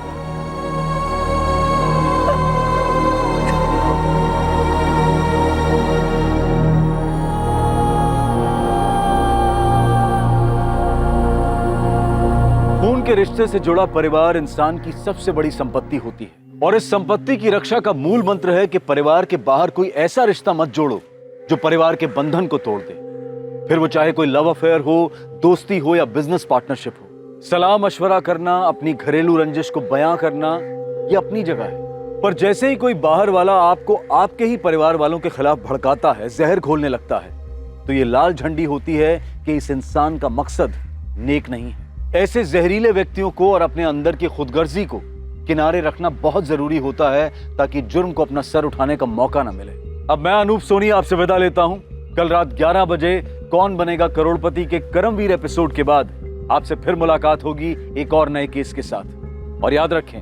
खून के रिश्ते से जुड़ा परिवार इंसान की सबसे बड़ी संपत्ति होती है और इस संपत्ति की रक्षा का मूल मंत्र है कि परिवार के बाहर कोई ऐसा रिश्ता मत जोड़ो जो परिवार के बंधन को तोड़ दे। फिर वो चाहे कोई लव अफेयर हो, दोस्ती हो या बिजनेस पार्टनरशिप हो। सलाह मशवरा करना, अपनी घरेलू रंजिश को बयां करना, ये अपनी जगह है। पर जैसे ही कोई बाहर वाला आपको आपके ही परिवार वालों के खिलाफ भड़काता है, जहर घोलने लगता है, तो ये लाल झंडी होती है कि इस इंसान का मकसद नेक नहीं है। ऐसे जहरीले व्यक्तियों को और अपने अंदर की खुदगर्जी को किनारे रखना बहुत जरूरी होता है ताकि जुर्म को अपना सर उठाने का मौका ना मिले। अब मैं अनूप सोनी आपसे विदा लेता हूं। कल रात 11 बजे कौन बनेगा करोड़पति के करमवीर एपिसोड के बाद आपसे फिर मुलाकात होगी एक और नए केस के साथ। और याद रखें,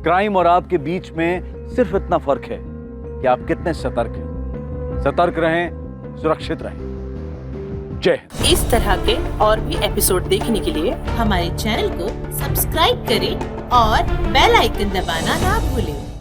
क्राइम और आपके बीच में सिर्फ इतना फर्क है कि आप कितने सतर्क हैं। सतर्क रहें, सुरक्षित रहें। जय। इस तरह के और भी एपिसोड देखने के लिए हमारे चैनल को सब्सक्राइब करें और बेल आइकन दबाना ना भूलें।